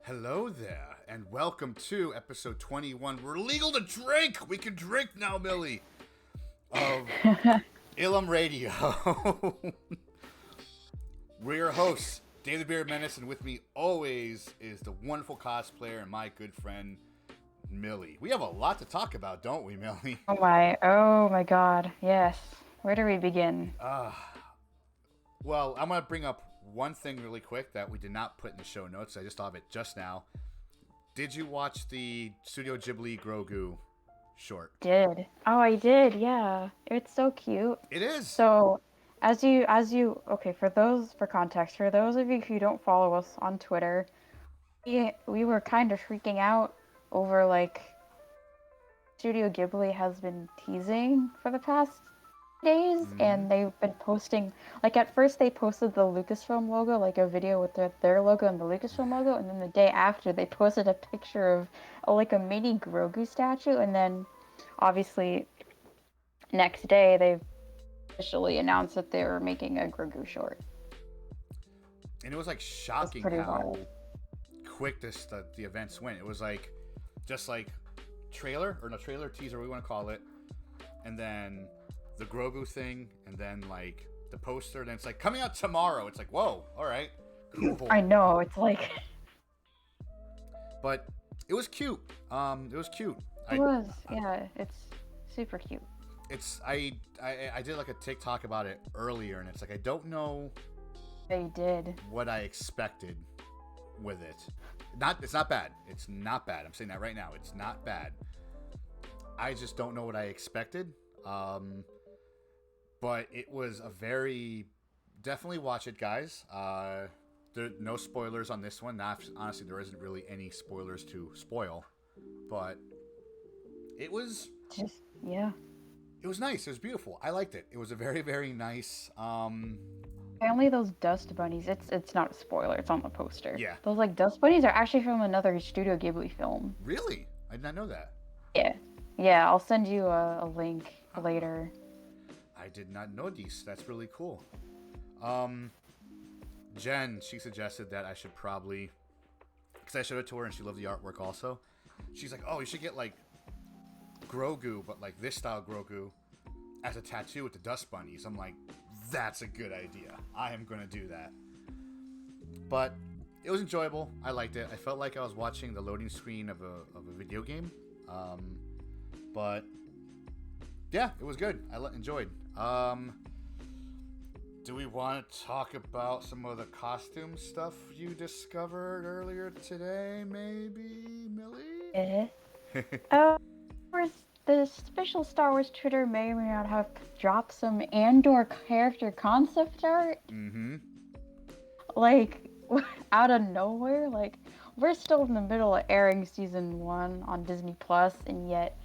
Hello there, and welcome to episode 21. We're legal to drink! We can drink now, Millie! Of Ilum Radio. We're your hosts, Dave the Beard Menace, and with me always is the wonderful cosplayer and my good friend, Millie. We have a lot to talk about, don't we, Millie? Oh my god, yes. Where do we begin? Well, I'm going to bring up one thing really quick that we did not put in the show notes. I just thought of it just now. Did you watch the Studio Ghibli Grogu short? Did. Oh, I did, yeah. It's so cute. It is. So, okay, for context, for those of you who don't follow us on Twitter, we were kind of freaking out over, Studio Ghibli has been teasing for the past days, and they've been posting, at first they posted the Lucasfilm logo, a video with their logo and the Lucasfilm logo, and then the day after they posted a picture of a mini Grogu statue, and then obviously next day they officially announced that they were making a Grogu short. And it was shocking how quick the events went. It was just trailer teaser, what we want to call it, and then the Grogu thing, and then the poster, and it's coming out tomorrow. It's whoa, all right, cool. I know, it's but it was cute. It was cute. Yeah, it's super cute. It's I did a TikTok about it earlier, and it's I don't know. They did what I expected with it. It's not bad. It's not bad. I'm saying that right now. It's not bad. I just don't know what I expected. But it was definitely watch it, guys. There no spoilers on this one. Honestly, there isn't really any spoilers to spoil, but it was It was nice. It was beautiful. I liked it. It was a very, very nice. Apparently, those dust bunnies. It's not a spoiler. It's on the poster. Yeah. Those dust bunnies are actually from another Studio Ghibli film. Really? I did not know that. Yeah. I'll send you a link later. I did not know these. That's really cool. Jen, she suggested that I should probably, because I showed it to her and she loved the artwork also. She's like, oh, you should get Grogu, but this style Grogu as a tattoo with the dust bunnies. I'm like, that's a good idea. I am going to do that. But it was enjoyable. I liked it. I felt like I was watching the loading screen of a video game. But yeah, it was good. I enjoyed. Do we want to talk about some of the costume stuff you discovered earlier today, maybe, Millie? The special Star Wars Twitter may or may not have dropped some Andor character concept art. Mm-hmm. Out of nowhere. We're still in the middle of airing season 1 on Disney Plus, and yet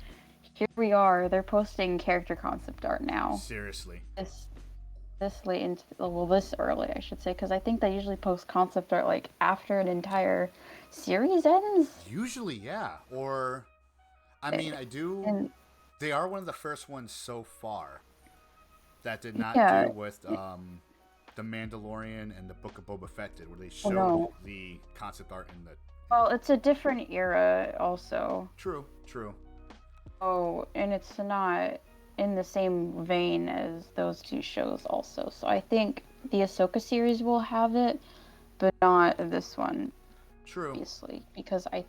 here we are. They're posting character concept art now. Seriously. This early, I should say, because I think they usually post concept art after an entire series ends. Usually, yeah. Or, I mean, they are one of the first ones so far that did not do with the Mandalorian and the Book of Boba Fett did, where they showed the concept art in the. Well, it's a different era, also. True. Oh, and it's not in the same vein as those two shows also. So I think the Ahsoka series will have it, but not this one. True. Obviously, because I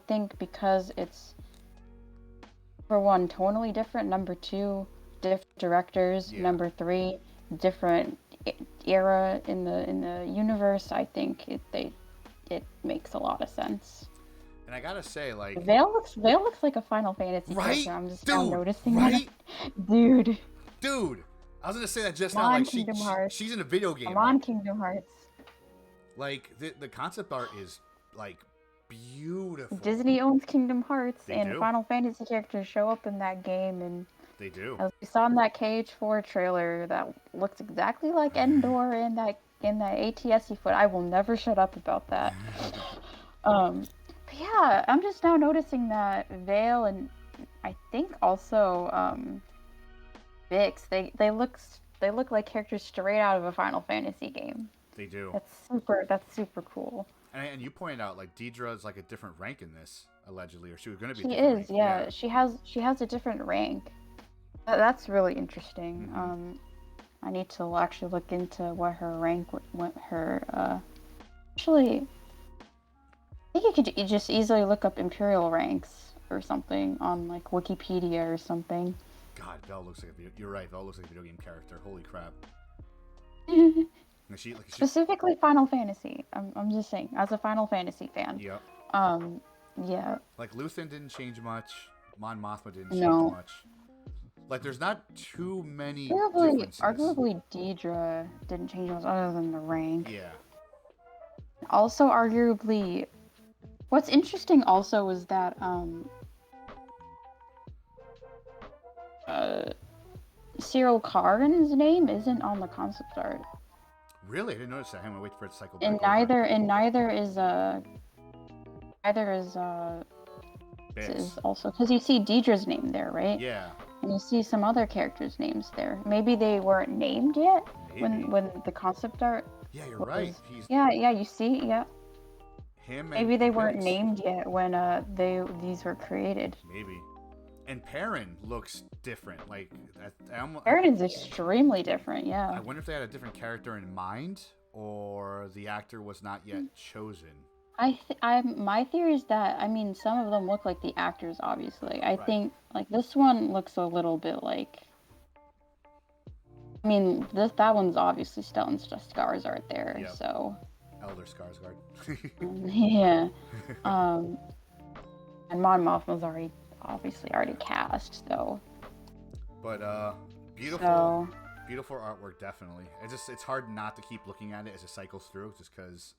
think because it's, for one, tonally different. Number 2, different directors. Yeah. Number 3, different era in the universe. I think it makes a lot sense. And I gotta say, Vale looks like a Final Fantasy character. I'm just now noticing that. Dude. I was gonna say that just now. She's in a video game. I'm on Kingdom Hearts. The concept art is beautiful. Disney owns Kingdom Hearts, They and do. Final Fantasy characters show up in that game, and they do. As we saw in that KH4 trailer, that looks exactly like Andor in that ATSC foot. I will never shut up about that. But yeah, I'm just now noticing that Vale and I think also Vix, they look like characters straight out of a Final Fantasy game. They do. That's super cool. And you pointed out like Deidre is like a different rank in this allegedly, or she was going to be. She a different is, rank. yeah. She has a different rank. That's really interesting. Mm-hmm. I need to actually look into what her rank, what her. Actually, I think you just easily look up Imperial ranks or something on like Wikipedia or something. God, Belle looks like a video. You're right. Belle looks like a video game character. Holy crap. She Specifically Final Fantasy. I'm just saying, as a Final Fantasy fan. Yep. Yeah. Like Luthen didn't change much. Mon Mothma didn't change No. much. Like there's not too many Arguably, differences. arguably Deidre didn't change much other than the rank. Yeah. Also, arguably, what's interesting also is that Cyril Karn's name isn't on the concept art. Really, I didn't notice that. I'm gonna wait for it to cycle back. And neither Bix. is also because you see Deidre's name there, right? Yeah. And you see some other characters' names there. Maybe they weren't named yet Maybe. when the concept art. Yeah, you're right. Yeah, you see, yeah. Him. Maybe they weren't Bix. named yet when these were created. Maybe. And Perrin looks different. Like Perrin's extremely different. Yeah. I wonder if they had a different character in mind, or the actor was not yet chosen. My theory is that some of them look like the actors. Obviously, I Right. think like this one looks a little bit like. That one's obviously Stellan Skarsgård there. Yep. So. Elder Skarsgård. Yeah. And Mon Mothma's already cast, so. But beautiful, So, beautiful artwork, definitely. It's hard not to keep looking at it as it cycles through, just because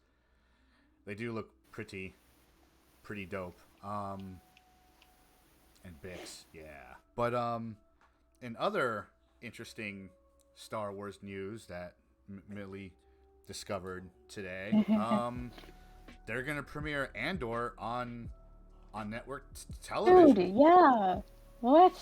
they do look pretty dope. And Bix, yeah. But in other interesting Star Wars news that Millie discovered today, they're gonna premiere Andor on network television. dude, yeah. What?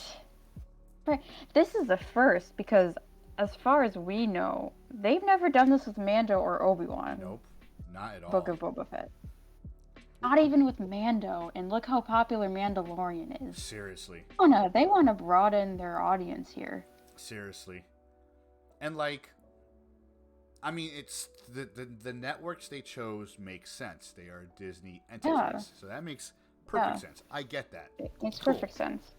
This is the first because, as far as we know, they've never done this with Mando or Obi-Wan. Nope, not at all. Book of Boba Fett. Not even with Mando, and look how popular Mandalorian is. Seriously. Oh no, they want to broaden their audience here. Seriously. And it's the networks they chose make sense. They are Disney entities, Yeah. so that makes perfect sense. I get that. It makes Cool. perfect sense.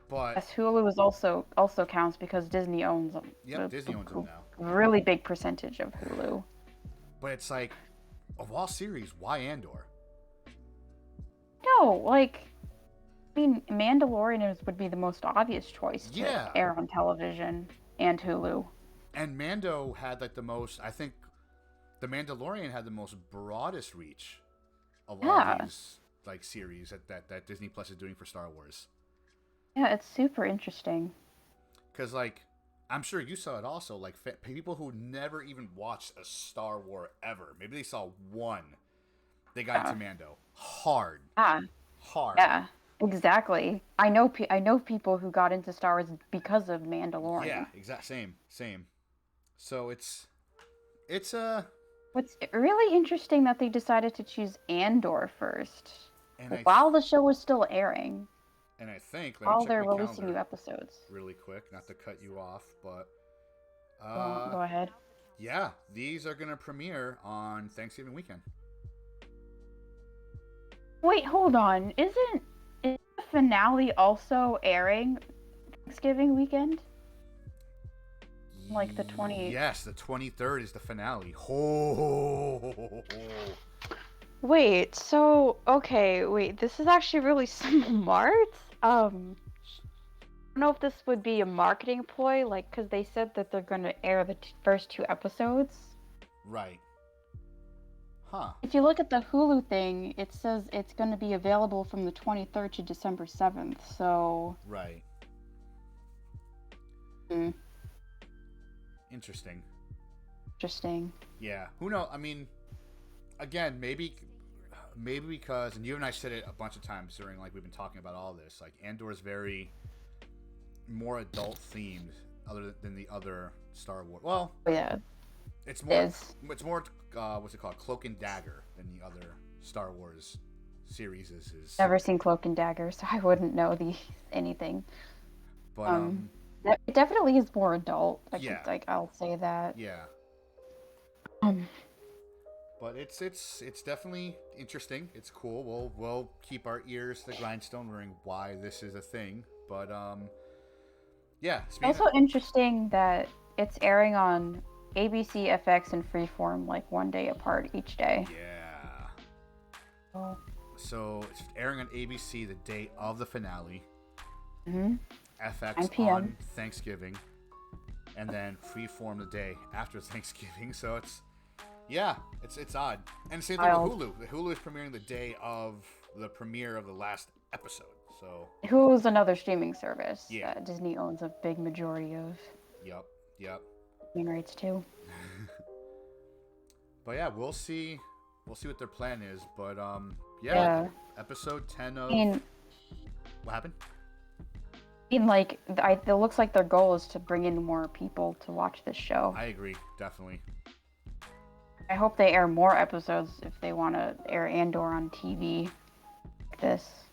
But Yes, Hulu is also counts because Disney owns them. yep, Disney owns them now. Really big percentage of Hulu. But it's like, of all series, why Andor? No, Mandalorian would be the most obvious choice to air on television and Hulu. And Mando had like the most. I think the Mandalorian had the most broadest reach of all these like series that Disney Plus is doing for Star Wars. Yeah, it's super interesting. Because I'm sure you saw it also. Like people who never even watched a Star Wars ever, maybe they saw one. They got into Mando hard. Hard. Yeah, exactly. I know people who got into Star Wars because of Mandalorian. Yeah, same. So it's What's really interesting that they decided to choose Andor first, and while the show was still airing. And I think While they're releasing new episodes. Really quick, not to cut you off, but go ahead. Yeah, these are gonna premiere on Thanksgiving weekend. Wait, hold on. Is the finale also airing Thanksgiving weekend? Like the 20th? Yes, the 23rd is the finale. Oh. Wait, this is actually really smart. I don't know if this would be a marketing ploy, because they said that they're going to air the first 2 episodes. Right. Huh. If you look at the Hulu thing, it says it's going to be available from the 23rd to December 7th, so... Right. Interesting. Yeah. Who knows? Again, maybe because, and you and I said it a bunch of times during, we've been talking about all this, Andor is very more adult themed other than the other Star Wars. Well, yeah. It's It more. is. It's more. What's it called? Cloak and Dagger than the other Star Wars series is. Never seen Cloak and Dagger, so I wouldn't know anything. But Um, it definitely is more adult. yeah, I'll say that. yeah. Um, But it's definitely interesting. It's cool. We'll keep our ears to the grindstone, wondering why this is a thing. But yeah. also interesting that it's airing on ABC, FX, and Freeform like one day apart each day. Yeah. Oh. So it's airing on ABC the day of the finale. Mhm. 9 FX p.m. on Thanksgiving, and then Freeform the day after Thanksgiving. So it's odd. And same thing with Hulu. The Hulu is premiering the day of the premiere of the last episode. So Hulu's another streaming service yeah. that Disney owns a big majority of Yep. streaming rights to. But yeah, we'll see. We'll see what their plan is. But Yeah. episode 10 of I mean, what happened? like, it looks like their goal is to bring in more people to watch this show. I agree, definitely. I hope they air more episodes if they want to air Andor on TV like this.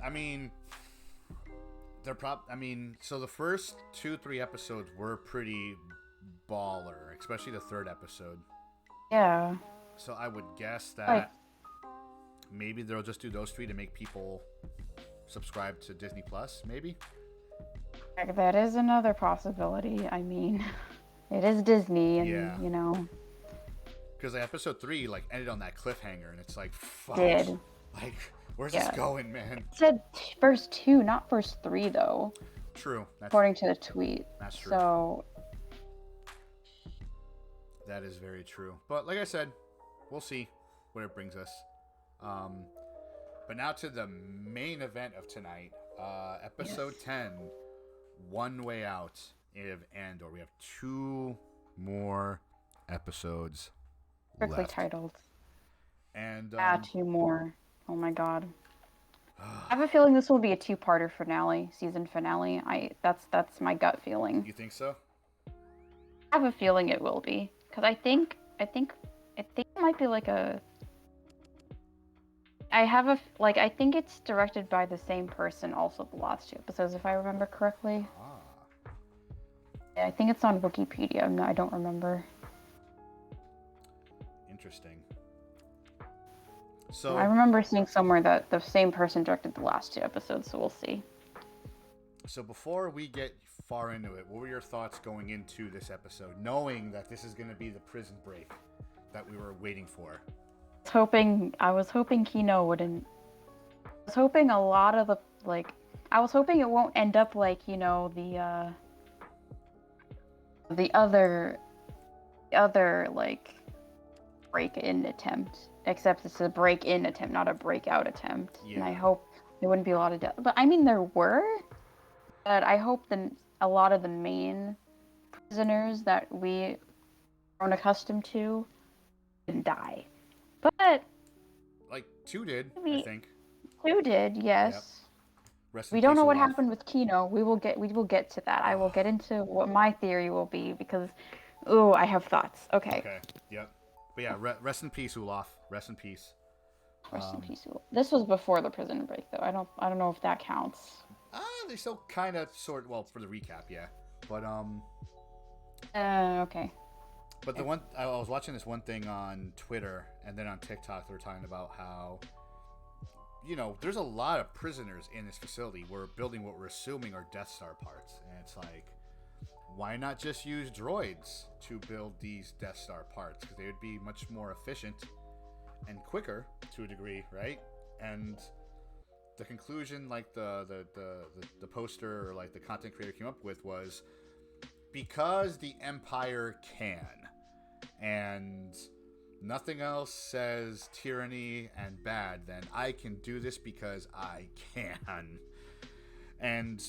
I mean, so the first 2-3 episodes were pretty baller, especially the third episode. Yeah. So I would guess that maybe they'll just do those 3 to make people subscribe to Disney Plus, maybe? That is another possibility. I mean, it is Disney, and you know. Because episode 3 ended on that cliffhanger, and it's like, fuck. Did. Where's this going, man? It said first 2, not first 3, though. True. According to the tweet. That's true. So. That is very true. But like I said, we'll see where it brings us. But now to the main event of tonight, episode 10, One Way Out of Andor. We have 2 more episodes Strictly left. titled. And 2 more. Oh my god. I have a feeling this will be a 2-parter finale, season finale. That's my gut feeling. You think so? I have a feeling it will be, because I think it might be like a. I think it's directed by the same person also the last 2 episodes, if I remember correctly. Yeah, I think it's on Wikipedia. I don't remember. Interesting. So I remember seeing somewhere that the same person directed the last 2 episodes, so we'll see. So before we get far into it, what were your thoughts going into this episode, knowing that this is going to be the prison break that we were waiting for? I was hoping Kino wouldn't. I was hoping a lot of the I was hoping it won't end up like the other break-in attempt. Except it's a break-in attempt, not a breakout attempt. Yeah. And I hope there wouldn't be a lot of death. But I mean, there were. But I hope a lot of the main prisoners that we aren't accustomed to didn't die. But 2 did, I think. 2 did, yes. Yep. We don't know what happened with Kino. We will get to that. I will get into what my theory will be because, I have thoughts. Okay. Yep. But yeah, rest in peace, Olaf. Rest in peace. Rest in peace. This was before the prison break, though. I don't know if that counts. They still kind of well for the recap, yeah. But okay. But the one I was watching this one thing on Twitter and then on TikTok, they were talking about how, there's a lot of prisoners in this facility. We're building what we're assuming are Death Star parts, and it's like, why not just use droids to build these Death Star parts? Because they would be much more efficient and quicker to a degree, right? And the conclusion, the poster or the content creator came up with was, because the Empire can, and nothing else says tyranny and bad, then I can do this because I can. And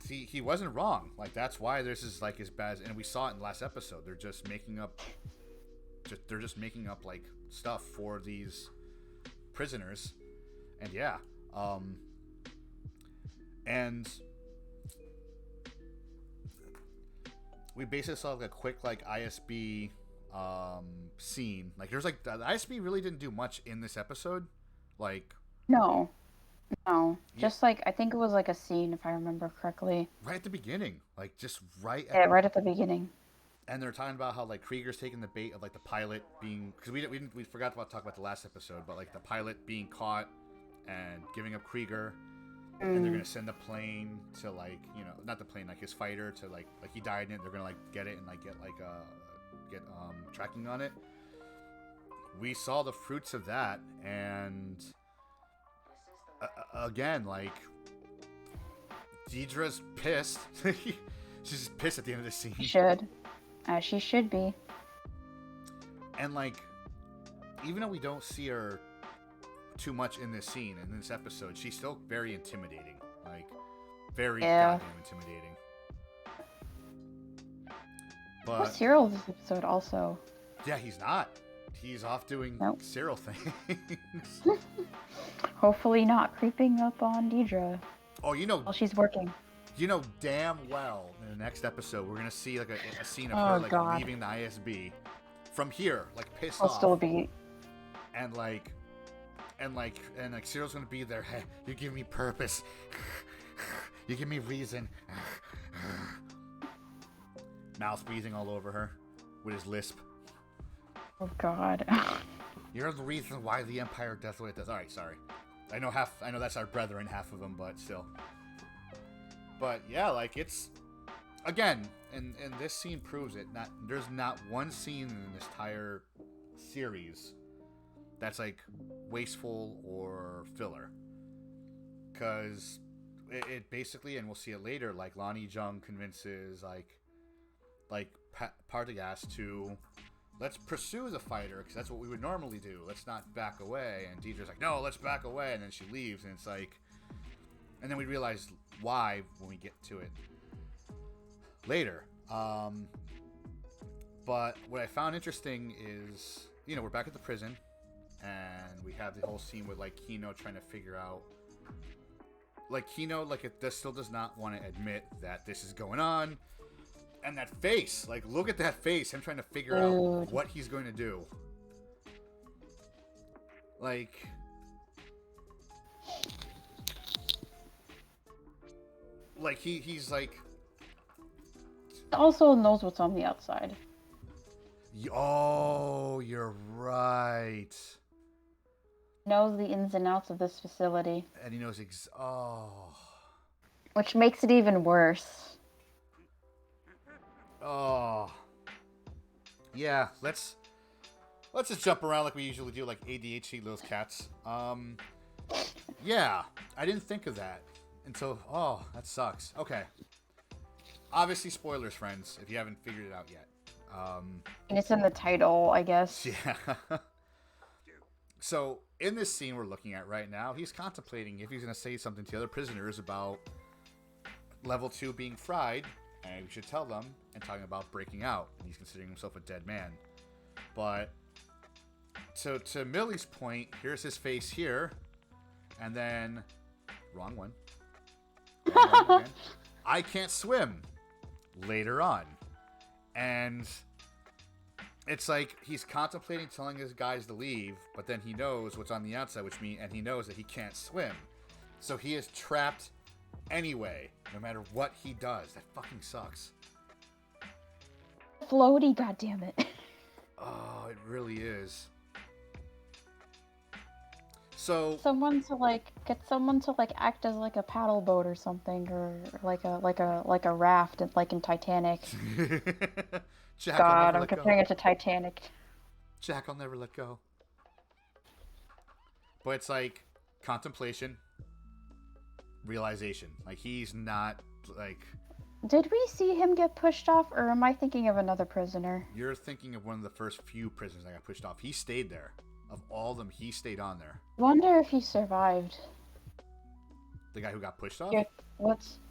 he wasn't wrong. That's why this is as bad. And we saw it in the last episode. They're just making up. They're just making up stuff for these prisoners, and and we basically saw like a quick like ISB scene. Like there's like the ISB really didn't do much in this episode. Like No, yeah, just like I think it was like a scene if I remember correctly. right at the beginning, like just right at Yeah, right at the beginning. and they're talking about how like Krieger's taking the bait of like the pilot being because we forgot about talk about the last episode, but like the pilot being caught and giving up Krieger, and they're gonna send the plane to like not the plane like his fighter to like he died in it. They're gonna like get it and like get tracking on it. We saw the fruits of that, and again like Deidre's pissed. She's just pissed at the end of the scene. Should. As she should be. And like, even though we don't see her too much in this scene, in this episode, she's still very intimidating. Like, very goddamn intimidating. But What's Cyril this episode also? yeah, he's not. He's off doing Cyril things. Hopefully not creeping up on Deidre. Oh, while she's working. You know damn well in the next episode we're gonna see like a scene of her like leaving the ISB from here, like pissed off. I'll still be. And Cyril's gonna be there. Hey, you give me purpose. You give me reason. Mouth breathing all over her with his lisp. Oh God. You're the reason why the Empire does what it does. All right, sorry. I know that's our brethren, half of them, but still. But yeah, like it's again, and this scene proves it. There's not one scene in this entire series that's like wasteful or filler, because it basically, and we'll see it later. Like Lonnie Jung convinces like Partagaz to let's pursue the fighter because that's what we would normally do. Let's not back away. And Deidre's like, no, let's back away, and then she leaves, and it's like. And then we realize why when we get to it later. But what I found interesting is, we're back at the prison, and we have the whole scene with like Kino trying to figure out, like Kino, like it still does not want to admit that this is going on, and that face, like look at that face, him trying to figure out what he's going to do, like. Like he's like also knows what's on the outside. Oh, you're right. Knows the ins and outs of this facility. And he knows which makes it even worse. Oh. Yeah, let's just jump around like we usually do, like ADHD those cats. Yeah, I didn't think of that. Until, that sucks. Okay. Obviously, spoilers, friends, if you haven't figured it out yet. And it's in the title, I guess. Yeah. So, in this scene we're looking at right now, he's contemplating if he's going to say something to the other prisoners about level 2 being fried, and we should tell them, and talking about breaking out. And he's considering himself a dead man. But, to Millie's point, here's his face here, and then, wrong one. I can't swim later on, and it's like he's contemplating telling his guys to leave, but then he knows what's on the outside, and he knows that he can't swim, so he is trapped anyway, no matter what he does. That fucking sucks. Floaty, goddammit. Oh, it really is. So get someone to act as like a paddle boat or something, or like a raft, like in Titanic. Jack, God, I'm comparing it to Titanic. Jack, I'll never let go. But it's like contemplation, realization. Like he's not like. Did we see him get pushed off, or am I thinking of another prisoner? You're thinking of one of the first few prisoners that got pushed off. He stayed there. Of all of them, he stayed on there. Wonder if he survived. The guy who got pushed off? Yeah,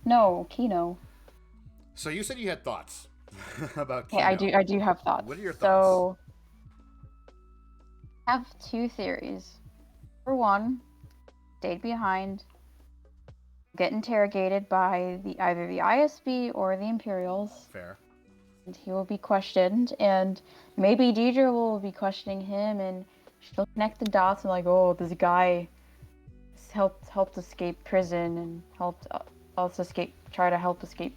no, Kino. So you said you had thoughts about Kino. Okay, I do have thoughts. What are your thoughts? So, I have two theories. For one, stayed behind, get interrogated by either the ISB or the Imperials. Fair. and he will be questioned, and maybe Deidre will be questioning him, and she'll connect the dots and like, oh, this guy helped escape prison and helped us escape, try to help escape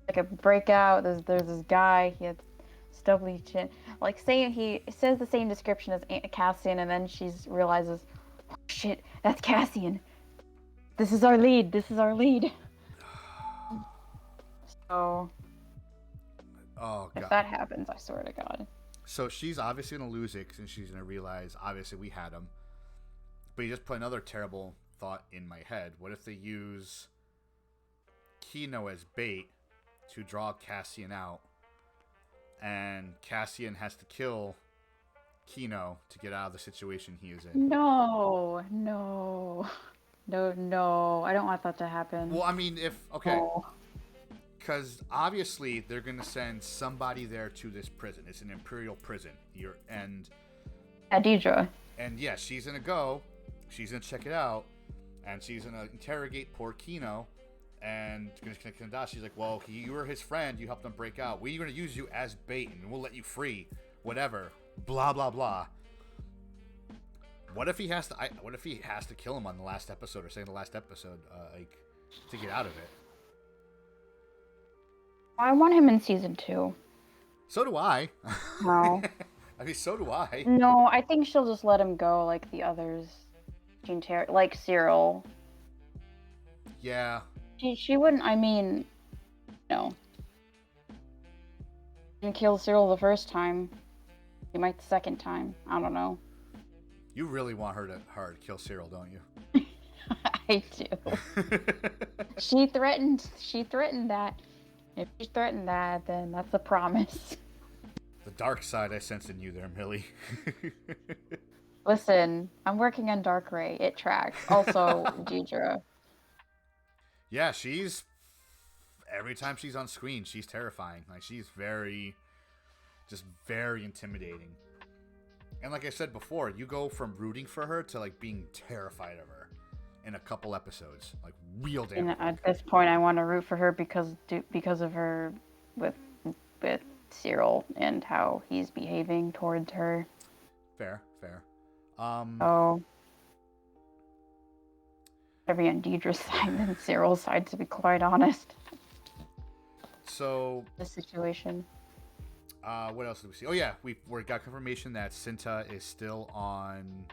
like a breakout. There's this guy. He had stubbly chin. Like saying he says the same description as Cassian, and then she realizes, oh, shit, that's Cassian. This is our lead. This is our lead. So, Oh if god. that happens, I swear to God. So she's obviously gonna lose it, and she's gonna realize obviously we had him. But you just put another terrible thought in my head. What if they use Kino as bait to draw Cassian out, and Cassian has to kill Kino to get out of the situation he is in? No, no, no, no. I don't want that to happen. Well, I mean, if okay, No. because obviously they're gonna send somebody there to this prison. It's an imperial prison. Deidre. And yeah, she's gonna go. She's gonna check it out, and she's gonna interrogate poor Kino. And she's like, "Well, you were his friend. You helped him break out. We're gonna use you as bait, and we'll let you free. Whatever. Blah blah blah." What if he has to? What if he has to kill him on the last episode, or say in the last episode, like to get out of it? I want him in season 2. So do I. No. I mean, so do I. No, I think she'll just let him go like the others. Like Cyril. Yeah. She wouldn't, I mean, no. Didn't kill Cyril the first time. He might the second time. I don't know. You really want her to kill Cyril, don't you? I do. She threatened that. If she threatened that, then that's a promise. The dark side I sense in you there, Millie. Listen, I'm working on Dark Ray. It tracks. Also, Deidre. Yeah, every time she's on screen, she's terrifying. Like, she's very intimidating. And like I said before, you go from rooting for her to like being terrified of her in a couple episodes, like real damn. And at this point, I want to root for her because of her with Cyril and how he's behaving towards her. Fair. Oh. Better be on Deidre's side than Cyril's side, to be quite honest. So. The situation. What else did we see? Oh yeah, we got confirmation that Cinta is still on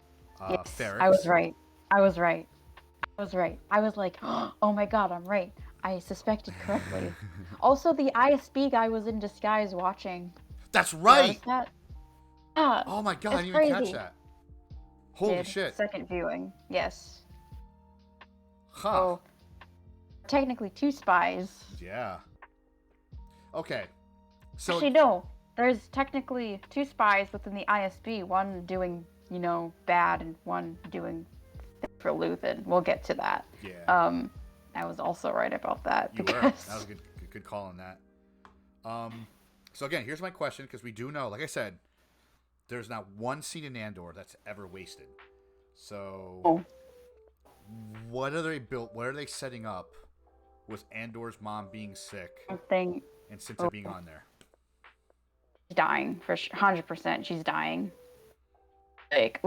Yes, Ferrex. I was right. I was like, oh my god, I'm right. I suspected correctly. Also, the ISB guy was in disguise watching. That's right! That? Yeah. Oh my god, I didn't even catch that. Holy shit. Second viewing, yes. Huh. So, technically 2 spies. Yeah. Okay. So Actually, no. There's technically 2 spies within the ISB. One doing, bad, and one doing for Luthen. We'll get to that. Yeah. I was also right about that. You were. That was a good call on that. So again, here's my question, because we do know, like I said, there's not one scene in Andor that's ever wasted. So, what are they built? What are they setting up with Andor's mom being sick and Cinta being on there? She's dying for 100%. She's dying. Like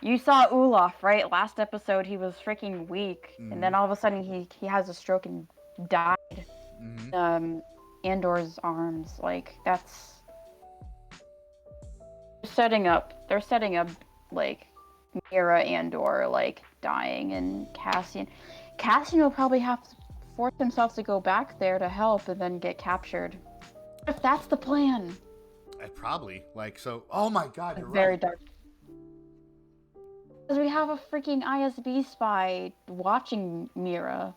you saw Olaf, right? Last episode, he was freaking weak, and then all of a sudden he has a stroke and died. Mm-hmm. Andor's arms, like that's. They're setting up like Mira Andor like dying, and Cassian will probably have to force himself to go back there to help and then get captured. If that's the plan. Probably. Like, so, oh my god, you're very right. Dark. Because we have a freaking ISB spy watching Mira.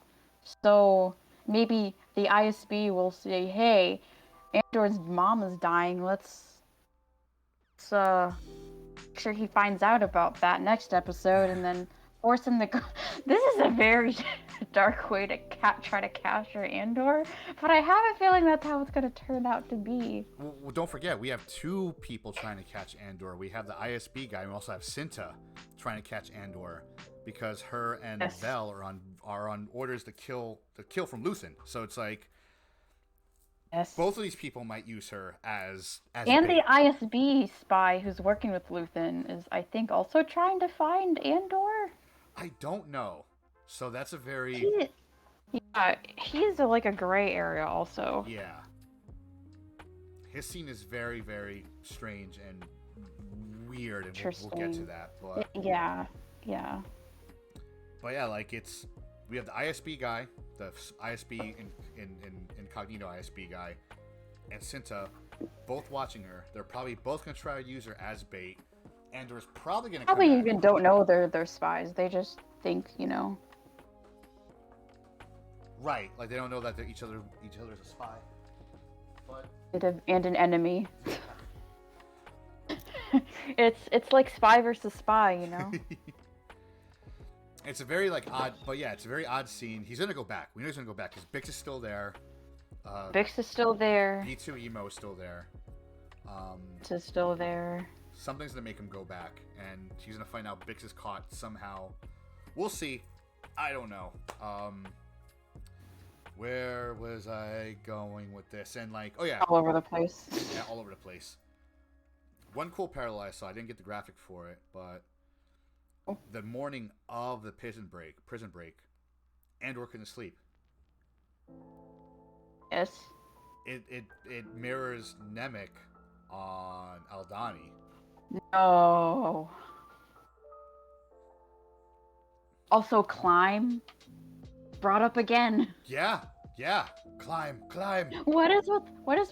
So maybe the ISB will say, hey, Andor's mom is dying, let's make sure he finds out about that next episode, and then force him to go. This is a very dark way to try to capture Andor, but I have a feeling that's how it's going to turn out to be. Well, don't forget, we have 2 people trying to catch Andor. We have the ISB guy, and we also have Cinta trying to catch Andor, because her and Vel are on orders to kill from Luthen. So it's like, Yes. Both of these people might use her as And bait. the ISB spy who's working with Luthen is, I think, also trying to find Andor. I don't know. So that's a very He, yeah, he's like a gray area also. yeah. His scene is very, very strange and weird, and we'll get to Interesting. that. But Yeah. yeah, like we have the ISB guy, the ISB incognito ISB guy, and Cinta, both watching her. They're probably both gonna try to use her as bait. Andor's probably gonna come Probably back. even don't know they're spies. They just think, Right, like they don't know that they're each other's a spy. But and an enemy. It's like spy versus spy. it's a very like odd, but yeah, it's a very odd scene. He's gonna go back. We know he's gonna go back because Bix is still there. Bix is still there. B2 Emo is still there. Bix is still there. Something's gonna make him go back, and he's gonna find out Bix is caught somehow. We'll see. I don't know. Where was I going with this? And like, oh yeah, All over the place. yeah, all over the place. One cool parallel I saw. I didn't get the graphic for it, but the morning of the prison break, Andor couldn't sleep. Yes. It mirrors Nemec on Aldani. No. Also, climb. Brought up again. Yeah, climb. What is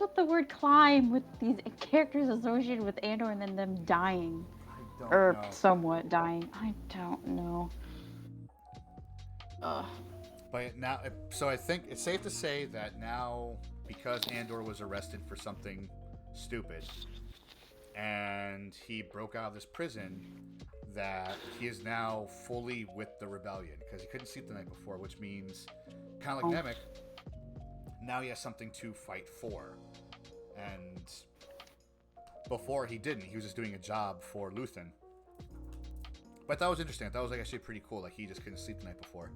with the word climb with these characters associated with Andor and then them dying? I don't Or know. somewhat dying. I don't know. Ugh. But now, so I think it's safe to say that now, because Andor was arrested for something stupid, and he broke out of this prison, that he is now fully with the rebellion, because he couldn't sleep the night before, which means, kind of like Nemec, now he has something to fight for. And before he didn't. He was just doing a job for Luthen. But that was interesting. That was like actually pretty cool. Like he just couldn't sleep the night before.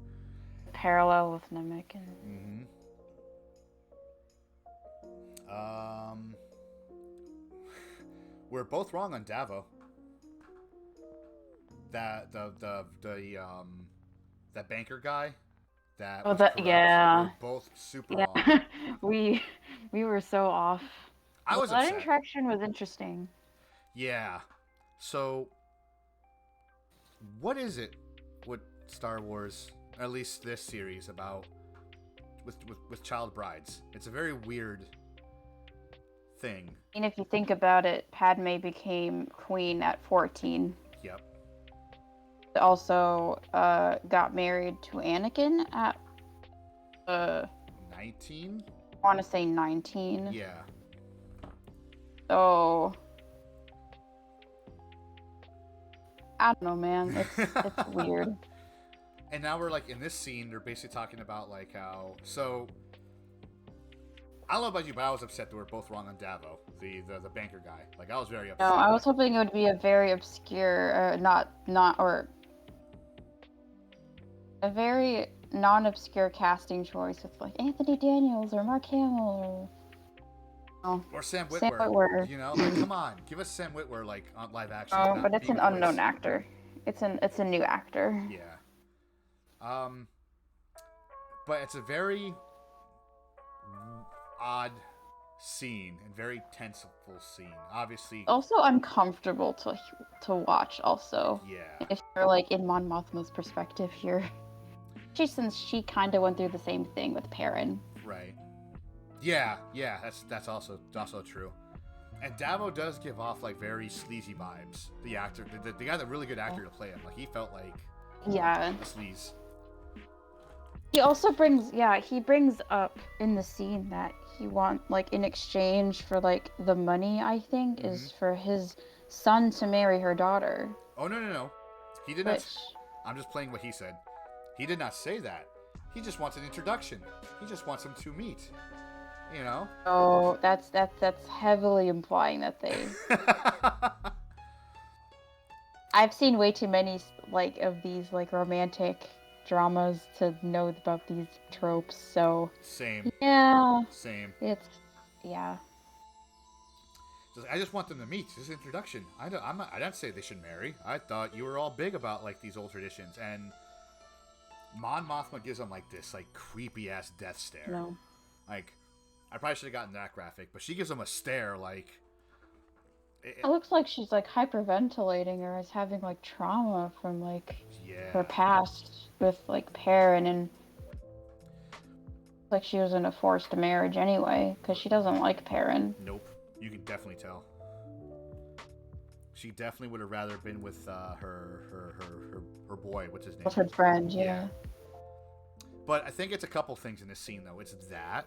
Parallel with Nemec and... We're both wrong on Davo. That that banker guy. That Oh, was that corrupt. yeah. We're both super Yeah, wrong. we were so off. I was that upset. interaction was interesting. Yeah. So, what is it with Star Wars, at least this series, about with child brides? It's a very weird thing. And if you think about it, Padme became queen at 14. Yep. Also, got married to Anakin at 19? I want to say 19. Yeah. So I don't know, man. It's weird. And now we're like in this scene, they're basically talking about like how I don't know about you, but I was upset that we're both wrong on Davo, the banker guy. Like I was very upset. No, I was hoping it would be a very obscure, a very non-obscure casting choice with like Anthony Daniels or Mark Hamill Or Sam Witwer. Sam Witwer. You know, like come on, give us Sam Witwer like on live action. Oh, but it's being an a voice. unknown actor. It's a new actor. Yeah. But it's a very odd scene and very tenseful scene. Obviously. Also uncomfortable to watch. Also, Yeah. if you're like in Mon Mothma's perspective here, since she kind of went through the same thing with Perrin. Right. Yeah. That's also true. And Davo does give off like very sleazy vibes. The actor, the guy, the really good actor to play him. Like he felt like Yeah. a sleaze. He also brings up in the scene that he like in exchange for like the money, I think, is for his son to marry her daughter. Oh no. He did not. I'm just playing what he said. He did not say that. He just wants an introduction. He just wants him to meet. You know? Oh, that's heavily implying that they. I've seen way too many like of these like romantic dramas to know about these tropes. So Same. yeah, Same. it's yeah. I just want them to meet. This is introduction. I don't say they should marry. I thought you were all big about like these old traditions, and Mon Mothma gives them like this like creepy ass death stare. No. Like, I probably should have gotten that graphic, but she gives them a stare like. It looks like she's like hyperventilating or is having like trauma from like her past with like Perrin, and like she was in a forced marriage anyway because she doesn't like Perrin. Nope, you can definitely tell. She definitely would have rather been with her boy. What's his name? With her friend, yeah. But I think it's a couple things in this scene though. It's that,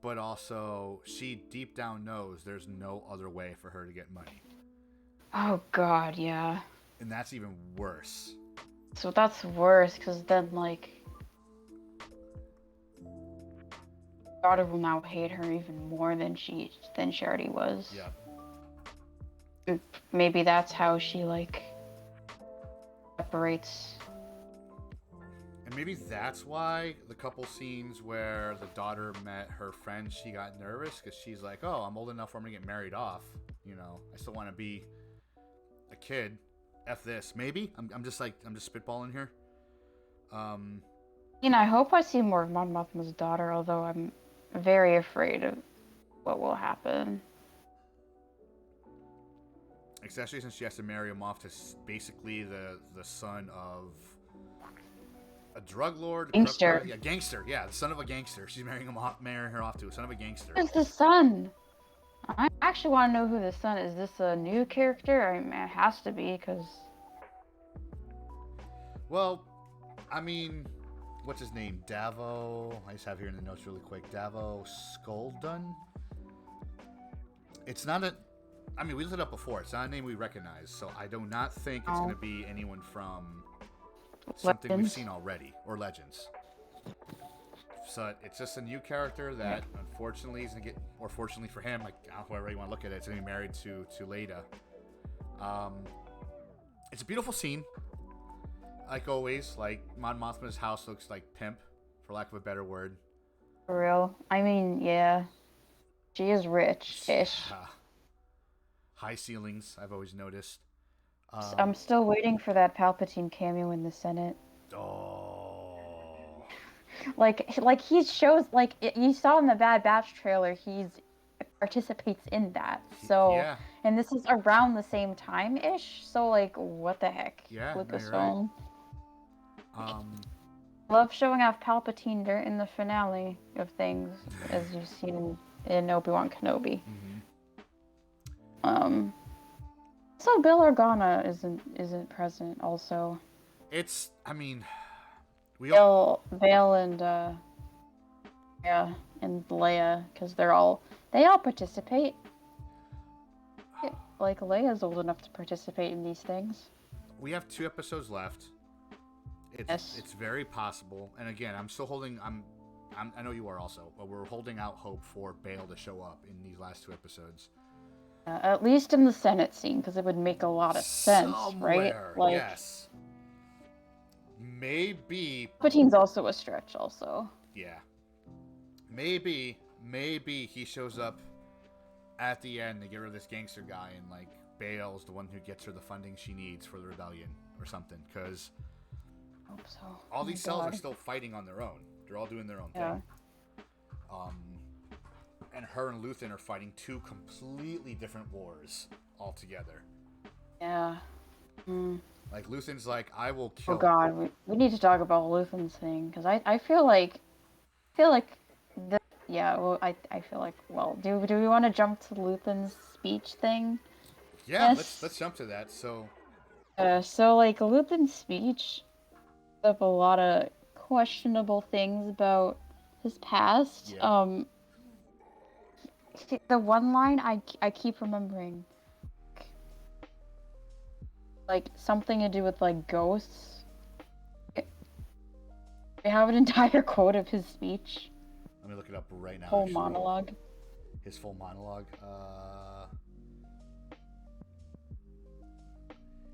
but also she deep down knows there's no other way for her to get money. Oh God, yeah. And that's even worse. So that's worse because then like daughter will now hate her even more than she already was. Yeah. Maybe that's how she like separates. And maybe that's why the couple scenes where the daughter met her friend, she got nervous because she's like, "Oh, I'm old enough for me to get married off. You know, I still want to be a kid. F this." Maybe I'm just spitballing here. I hope I see more of Mon Mothma's daughter, although I'm very afraid of what will happen. Especially since she has to marry him off to basically the son of a drug lord, Gangster. A gangster. Yeah, the son of a gangster. She's marrying her off to a son of a gangster. Who's the son? I actually want to know who the son is. Is this a new character? I mean, it has to be because. Well, I mean, what's his name? Davo. I just have here in the notes really quick. Davo Skolden. It's not a. I mean, we looked it up before. It's not a name we recognize, so I do not think it's going to be anyone from something we've seen already or Legends. So it's just a new character that unfortunately is going to get, or fortunately for him, like however you want to look at it, it's going to be married to Leda. It's a beautiful scene. Like always, like Mon Mothma's house looks like pimp, for lack of a better word. For real. I mean, yeah. She is rich-ish. High ceilings, I've always noticed. I'm still waiting for that Palpatine cameo in the Senate. Oh. Like he shows, like you saw in the Bad Batch trailer, he participates in that. So, yeah. And this is around the same time-ish. So like, what the heck? Yeah, Lucasfilm. Right. Love showing off Palpatine in the finale of things, as you've seen in Obi-Wan Kenobi. Mm-hmm. So Bail Organa isn't present also. It's, I mean, Bail and and Leia, because they all participate. Like Leia's old enough to participate in these things. We have 2 episodes left. It's very possible, and again, I'm still holding. I know you are also, but we're holding out hope for Bail to show up in these last 2 episodes. At least in the Senate scene, because it would make a lot of sense, right? Like, yes. Maybe. Palpatine's also a stretch, also. Yeah. Maybe he shows up at the end to get rid of this gangster guy, and like Bail's the one who gets her the funding she needs for the rebellion or something, because. Hope so. All these cells are still fighting on their own. They're all doing their own thing. And her and Luthen are fighting 2 completely different wars altogether. Yeah. Like, Luthen's like, I will kill... Oh god, we need to talk about Luthen's thing, because I feel like... I feel like, well, do we want to jump to Luthen's speech thing? Yeah, yes. Let's jump to that, so... like, Luthen's speech... up a lot of questionable things about his past. Yeah. The one line I keep remembering, like something to do with like ghosts. I have an entire quote of his speech. Let me look it up right now. Whole monologue. His full monologue.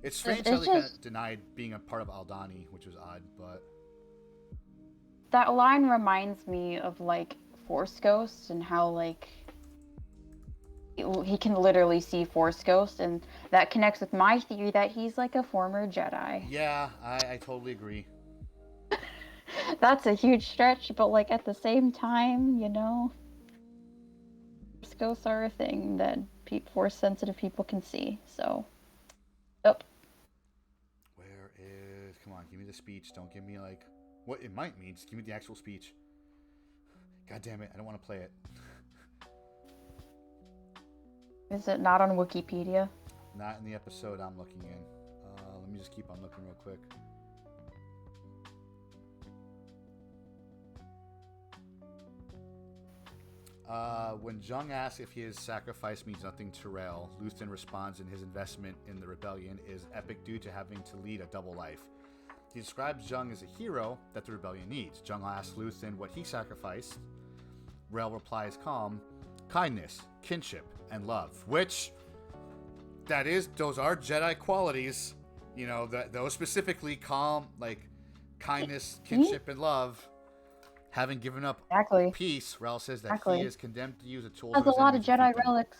It's strange how they kind of denied being a part of Aldhani, which was odd, but... That line reminds me of, like, Force ghosts and how like he can literally see Force ghosts, and that connects with my theory that he's like a former Jedi. Yeah, I totally agree. That's a huge stretch, but like at the same time, Force ghosts are a thing that Force sensitive people can see. So, yep. Where is? Come on, give me the speech. Don't give me like what it might mean. Just give me the actual speech. God damn it! I don't want to play it. Is it not on Wikipedia? Not in the episode I'm looking in. Let me just keep on looking real quick. When Jung asks if his sacrifice means nothing to Rael, Luthen responds in his investment in the rebellion is epic due to having to lead a double life. He describes Jung as a hero that the rebellion needs. Jung asks Luthen what he sacrificed. Rael replies calm, kindness, kinship, and love. Which, those are Jedi qualities. Those specifically calm, like kindness, kinship, and love. Having given up peace, Rael says that he is condemned to use a tool. Has a lot of Jedi relics.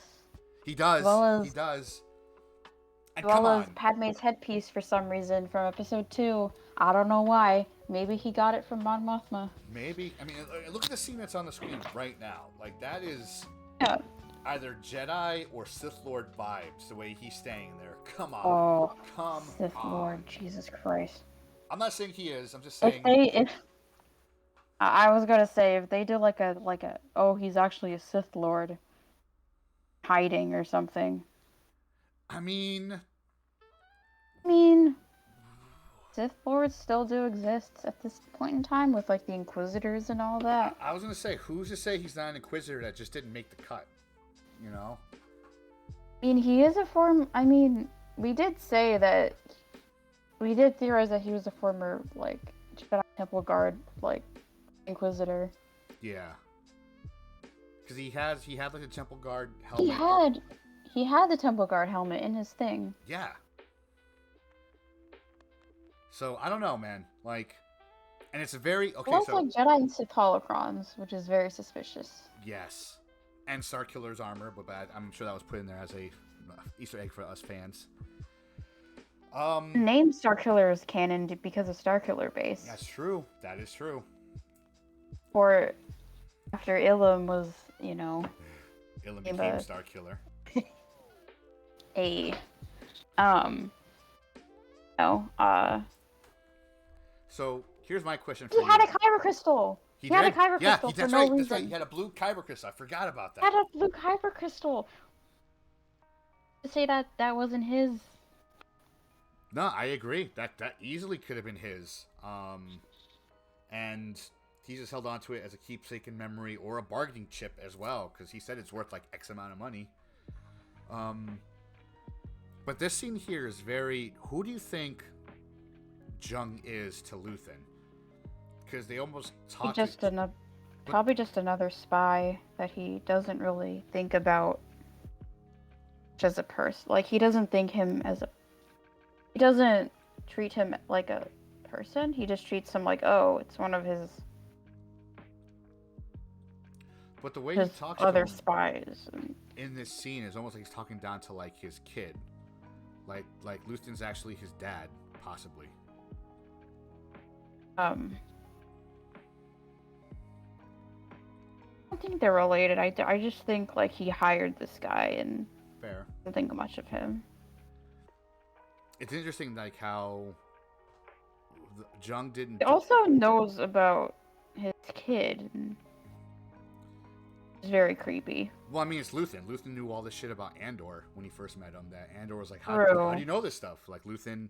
He does. He does. And as well as Padme's headpiece for some reason from episode 2. I don't know why. Maybe he got it from Mon Mothma. Maybe. I mean, look at the scene that's on the screen right now. Like, that is either Jedi or Sith Lord vibes, the way he's staying there. Come on. Oh, Come Sith on. Lord. Jesus Christ. I'm not saying he is. I'm just saying... I was gonna say, if they did like a, oh, he's actually a Sith Lord hiding or something. I mean, Sith Lords still do exist at this point in time with like the Inquisitors and all that. I was gonna say, who's to say he's not an Inquisitor that just didn't make the cut? He is a we did say that, we did theorize that he was a former like Jedi Temple Guard like Inquisitor. Yeah. Because he had like a Temple Guard helmet. He had the Temple Guard helmet in his thing. Yeah. So I don't know, man. Like, and it's a very okay. Also, like Jedi and Sith holocrons, which is very suspicious. Yes, and Starkiller's armor, but I'm sure that was put in there as a Easter egg for us fans. The name Starkiller is canon because of Starkiller base. That's true. That is true. Or after Ilum was, Ilum became Starkiller. So here's my question for you. He had a kyber crystal. He had a kyber crystal for no reason. That's right. He had a blue kyber crystal. I forgot about that. He had a blue kyber crystal. To say that wasn't his. No, I agree. That easily could have been his. And he just held on to it as a keepsake in memory or a bargaining chip as well, because he said it's worth like X amount of money. But this scene here is very... Who do you think Jung is to Luthen? Because they almost talk... Probably just another spy that he doesn't really think about as a person. Like, he doesn't think him as a... He doesn't treat him like a person. He just treats him like, oh, it's one of his... But the way he talks to other him spies in this scene is almost like he's talking down to like his kid, like Luthen's actually his dad, possibly. I don't think they're related. I just think like he hired this guy and fair. Don't think much of him. It's interesting, like how Jung didn't. He also knows about his kid. It's very creepy. Well, I mean, it's Luthen. Luthen knew all this shit about Andor when he first met him. That Andor was like, how do you know this stuff? Like, Luthen...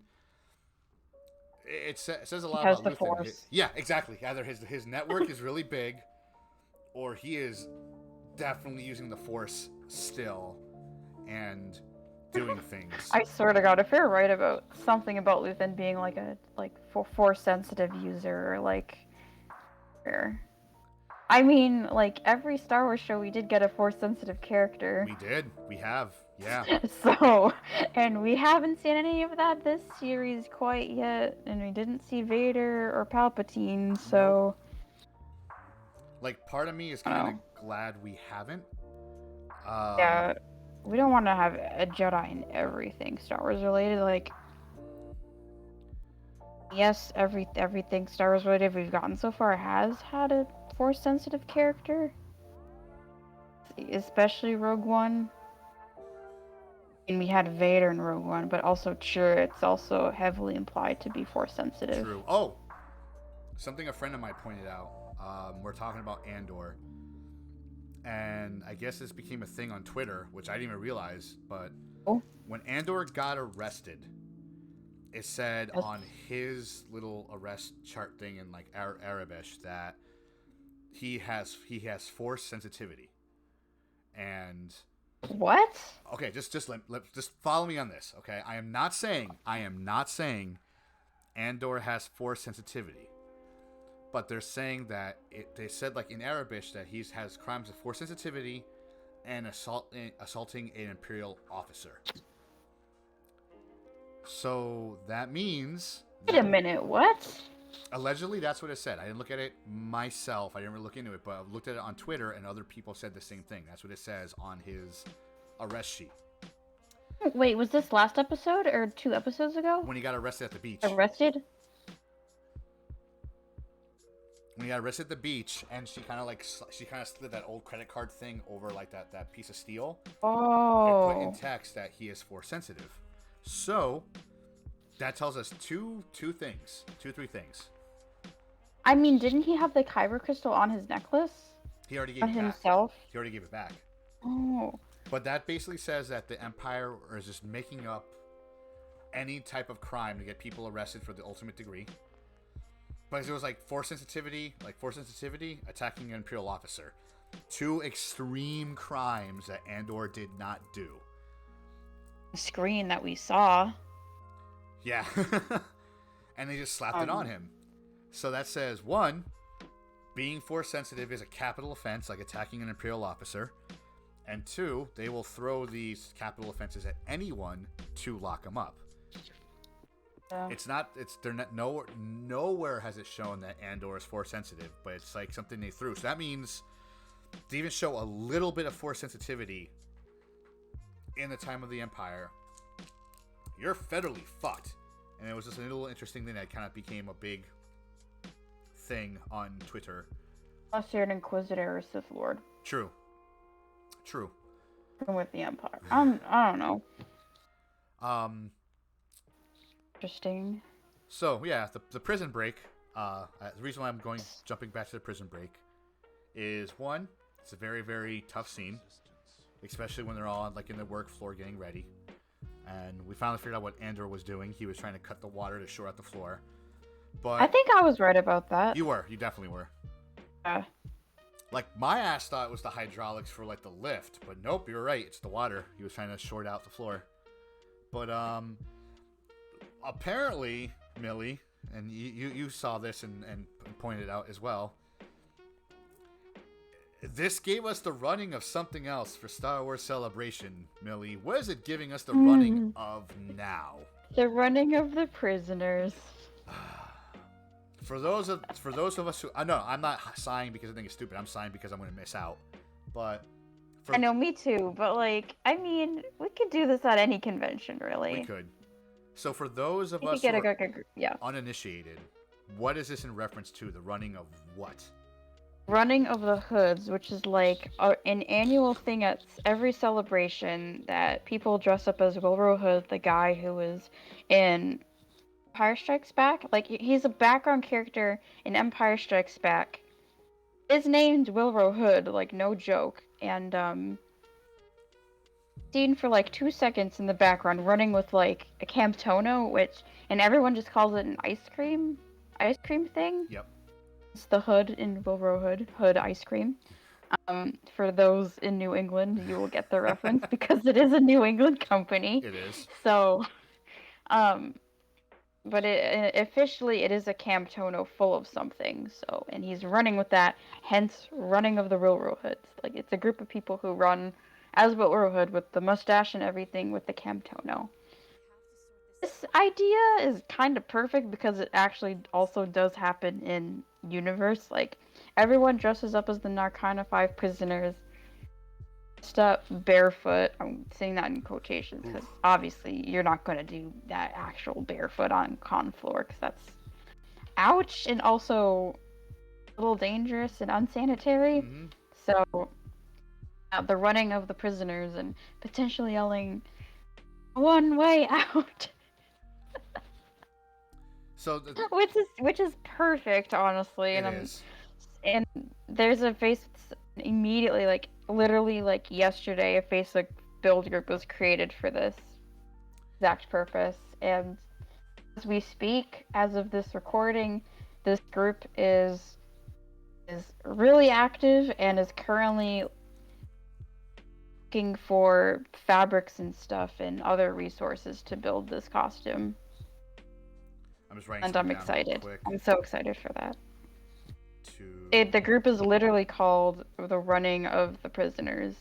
It says a lot about Luthen. Force. Yeah, exactly. Either his network is really big, or he is definitely using the Force still and doing things. I swear to God, if you're right about something about Luthen being like a Force-sensitive user, or like... I mean, like, every Star Wars show, we did get a Force-sensitive character. We did. We have. Yeah. So, and we haven't seen any of that this series quite yet, and we didn't see Vader or Palpatine, so... Like, part of me is I kind don't know. of glad we haven't. Yeah, we don't want to have a Jedi in everything Star Wars related. Like, yes, everything Star Wars related we've gotten so far has had a Force sensitive character, especially Rogue One. And we had Vader in Rogue One, but also sure, it's also heavily implied to be Force sensitive. True. Oh, something a friend of mine pointed out. We're talking about Andor, and I guess this became a thing on Twitter, which I didn't even realize. But Oh, when Andor got arrested, it said yes. on his little arrest chart thing in like Arabish that he has Force sensitivity, and What? okay, just follow me on this. Okay, I am not saying Andor has Force sensitivity, but they're saying that they said like in Arabic that he has crimes of Force sensitivity and assaulting an Imperial officer. So that means Wait a minute, what? allegedly that's what it said. I didn't look at it myself. I didn't really look into it, but I looked at it on Twitter and other people said the same thing. That's what it says on his arrest sheet. Wait, was this last episode or 2 episodes ago? When he got arrested at the beach. Arrested? When he got arrested at the beach, and she kind of slid that old credit card thing over like that piece of steel. Oh. It put in text that he is Force sensitive. So that tells us two, three things. I mean, didn't he have the kyber crystal on his necklace? He already gave On it back. himself? He already gave it back. Oh. But that basically says that the Empire is just making up any type of crime to get people arrested for the ultimate degree. Because it was like Force sensitivity, attacking an Imperial officer. Two extreme crimes that Andor did not do. The screen that we saw. Yeah. And they just slapped it on him. So that says, one, being Force sensitive is a capital offense, like attacking an Imperial officer. And two, they will throw these capital offenses at anyone to lock them up. Yeah. Nowhere has it shown that Andor is Force sensitive, but it's like something they threw. So that means to even show a little bit of Force sensitivity in the time of the Empire, you're federally fucked. And it was just a little interesting thing that kind of became a big thing on Twitter. Unless you're an Inquisitor or Sith Lord. True. From with the Empire. I don't know. Interesting. So yeah, the prison break. The reason why I'm jumping back to the prison break is one, it's a very, very tough scene, especially when they're all like in the work floor getting ready. And we finally figured out what Andor was doing. He was trying to cut the water to shore out the floor. But I think I was right about that. you definitely were. Yeah. Like my ass thought it was the hydraulics for like the lift, but nope, you're right. It's the water. He was trying to short out the floor. But apparently, Millie, and you saw this and pointed out as well. This gave us the running of something else for Star Wars Celebration, Millie. What is it giving us the running of now? The running of the prisoners. For those of us who no, I'm not sighing because I think it's stupid. I'm sighing because I'm going to miss out. But I know, me too. But like, I mean, we could do this at any convention, really. We could. So for those of We us could who get are uninitiated, what is this in reference to? The running of what? Running of the Hoods, which is like an annual thing at every celebration that people dress up as Wilbur Hood, the guy who was in Empire Strikes Back. Like, he's a background character in Empire Strikes Back. Is named Wilbur Hood, like, no joke. And seen for like 2 seconds in the background running with like a Camptono, and everyone just calls it an ice cream thing. Yep. It's the Hood in Wilbur Hood ice cream. For those in New England, you will get the reference because it is a New England company. It is. So, but officially it is a Camptono full of something. So, and he's running with that, hence running of the Wilbur Hoods. Like, it's a group of people who run as Wilbur Hood with the mustache and everything with the Camptono. This idea is kind of perfect because it actually also does happen in universe. Like, everyone dresses up as the Narcana 5 prisoners, dressed up barefoot. I'm saying that in quotations because obviously you're not going to do that actual barefoot on con floor because that's ouch and also a little dangerous and unsanitary. Mm-hmm. So the running of the prisoners and potentially yelling one way out. So which is perfect, honestly. it is. And there's a face immediately, like literally, like yesterday, a Facebook build group was created for this exact purpose. And as we speak, as of this recording, this group is really active and is currently looking for fabrics and stuff and other resources to build this costume. I'm just writing And something I'm down excited. quick I'm so excited for that. to The group is literally called The Running of the Prisoners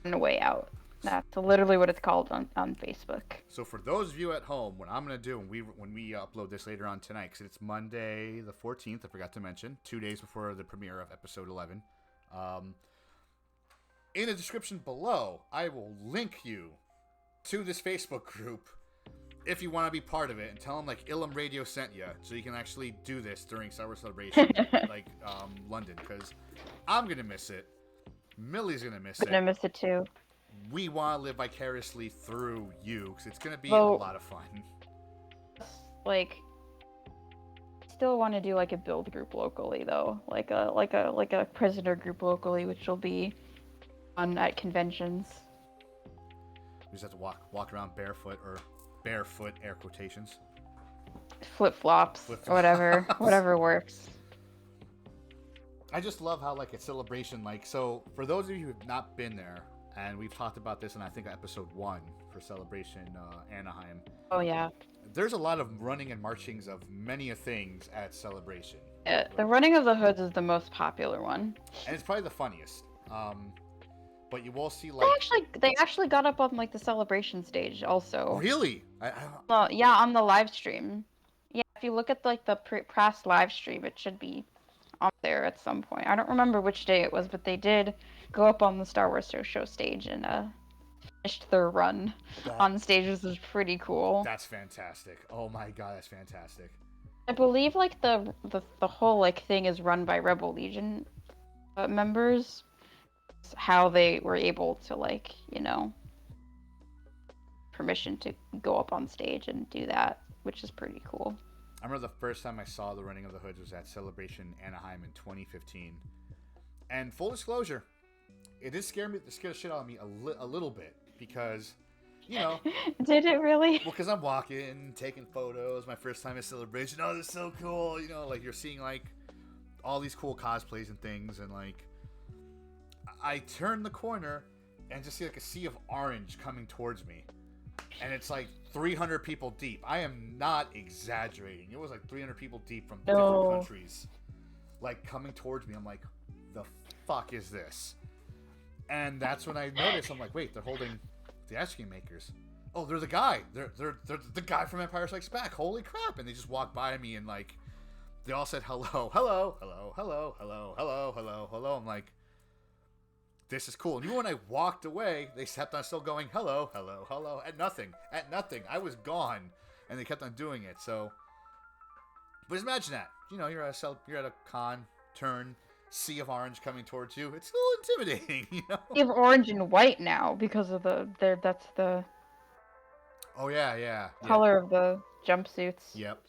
and a Way Out. That's literally what it's called on Facebook. So for those of you at home, what I'm gonna do when we upload this later on tonight, because it's Monday the 14th, I forgot to mention, 2 days before the premiere of episode 11. In the description below, I will link you to this Facebook group if you want to be part of it, and tell them like Ilum Radio sent you, so you can actually do this during Star Wars Celebration, like London, because I'm gonna miss it. Millie's gonna miss it. I'm gonna miss it too. We want to live vicariously through you, because it's gonna be a Well, lot of fun. Like, still want to do like a build group locally though, like a prisoner group locally, which will be on at conventions. We just have to walk around barefoot, or barefoot air quotations. Flip-flops, whatever works. I just love how like it's Celebration, like, so for those of you who have not been there, and we've talked about this in I think episode 1 for Celebration Anaheim. Oh yeah. There's a lot of running and marchings of many things at Celebration. Yeah, the running of the hoods is the most popular one. And it's probably the funniest. But you will see like They actually got up on like the celebration stage also. Really? Well, yeah, on the live stream. Yeah, if you look at like the past live stream, it should be on there at some point. I don't remember which day it was, but they did go up on the Star Wars show stage and finished their run on stage. This is pretty cool. That's fantastic. Oh my god, that's fantastic. I believe like the whole like thing is run by Rebel Legion members. How they were able to like, you know, permission to go up on stage and do that, which is pretty cool. I remember the first time I saw the running of the hoods was at Celebration Anaheim in 2015. And full disclosure, it did scare the shit out of me a little bit, because, you know. Did it really? Well, because I'm walking, taking photos, my first time at Celebration. Oh, this is so cool. You know, like you're seeing like all these cool cosplays and things, and like I turn the corner and just see like a sea of orange coming towards me. And it's like 300 people deep. I am not exaggerating. It was like 300 people deep from different countries, like coming towards me. I'm like, the fuck is this? And that's when I noticed. I'm like, wait, they're holding the ice cream makers. Oh, they're the guy. They're the guy from Empire Strikes Back. Holy crap! And they just walked by me and like, they all said hello, hello, hello, hello, hello, hello, hello, hello. I'm like, this is cool. And even when I walked away, they kept on still going, hello, hello, hello, at nothing. I was gone, and they kept on doing it. So, but just imagine that. You know, you're at a con, turn, sea of orange coming towards you. It's a little intimidating, you know. You have orange and white now because of that's the. Oh yeah. Color of the jumpsuits. Yep.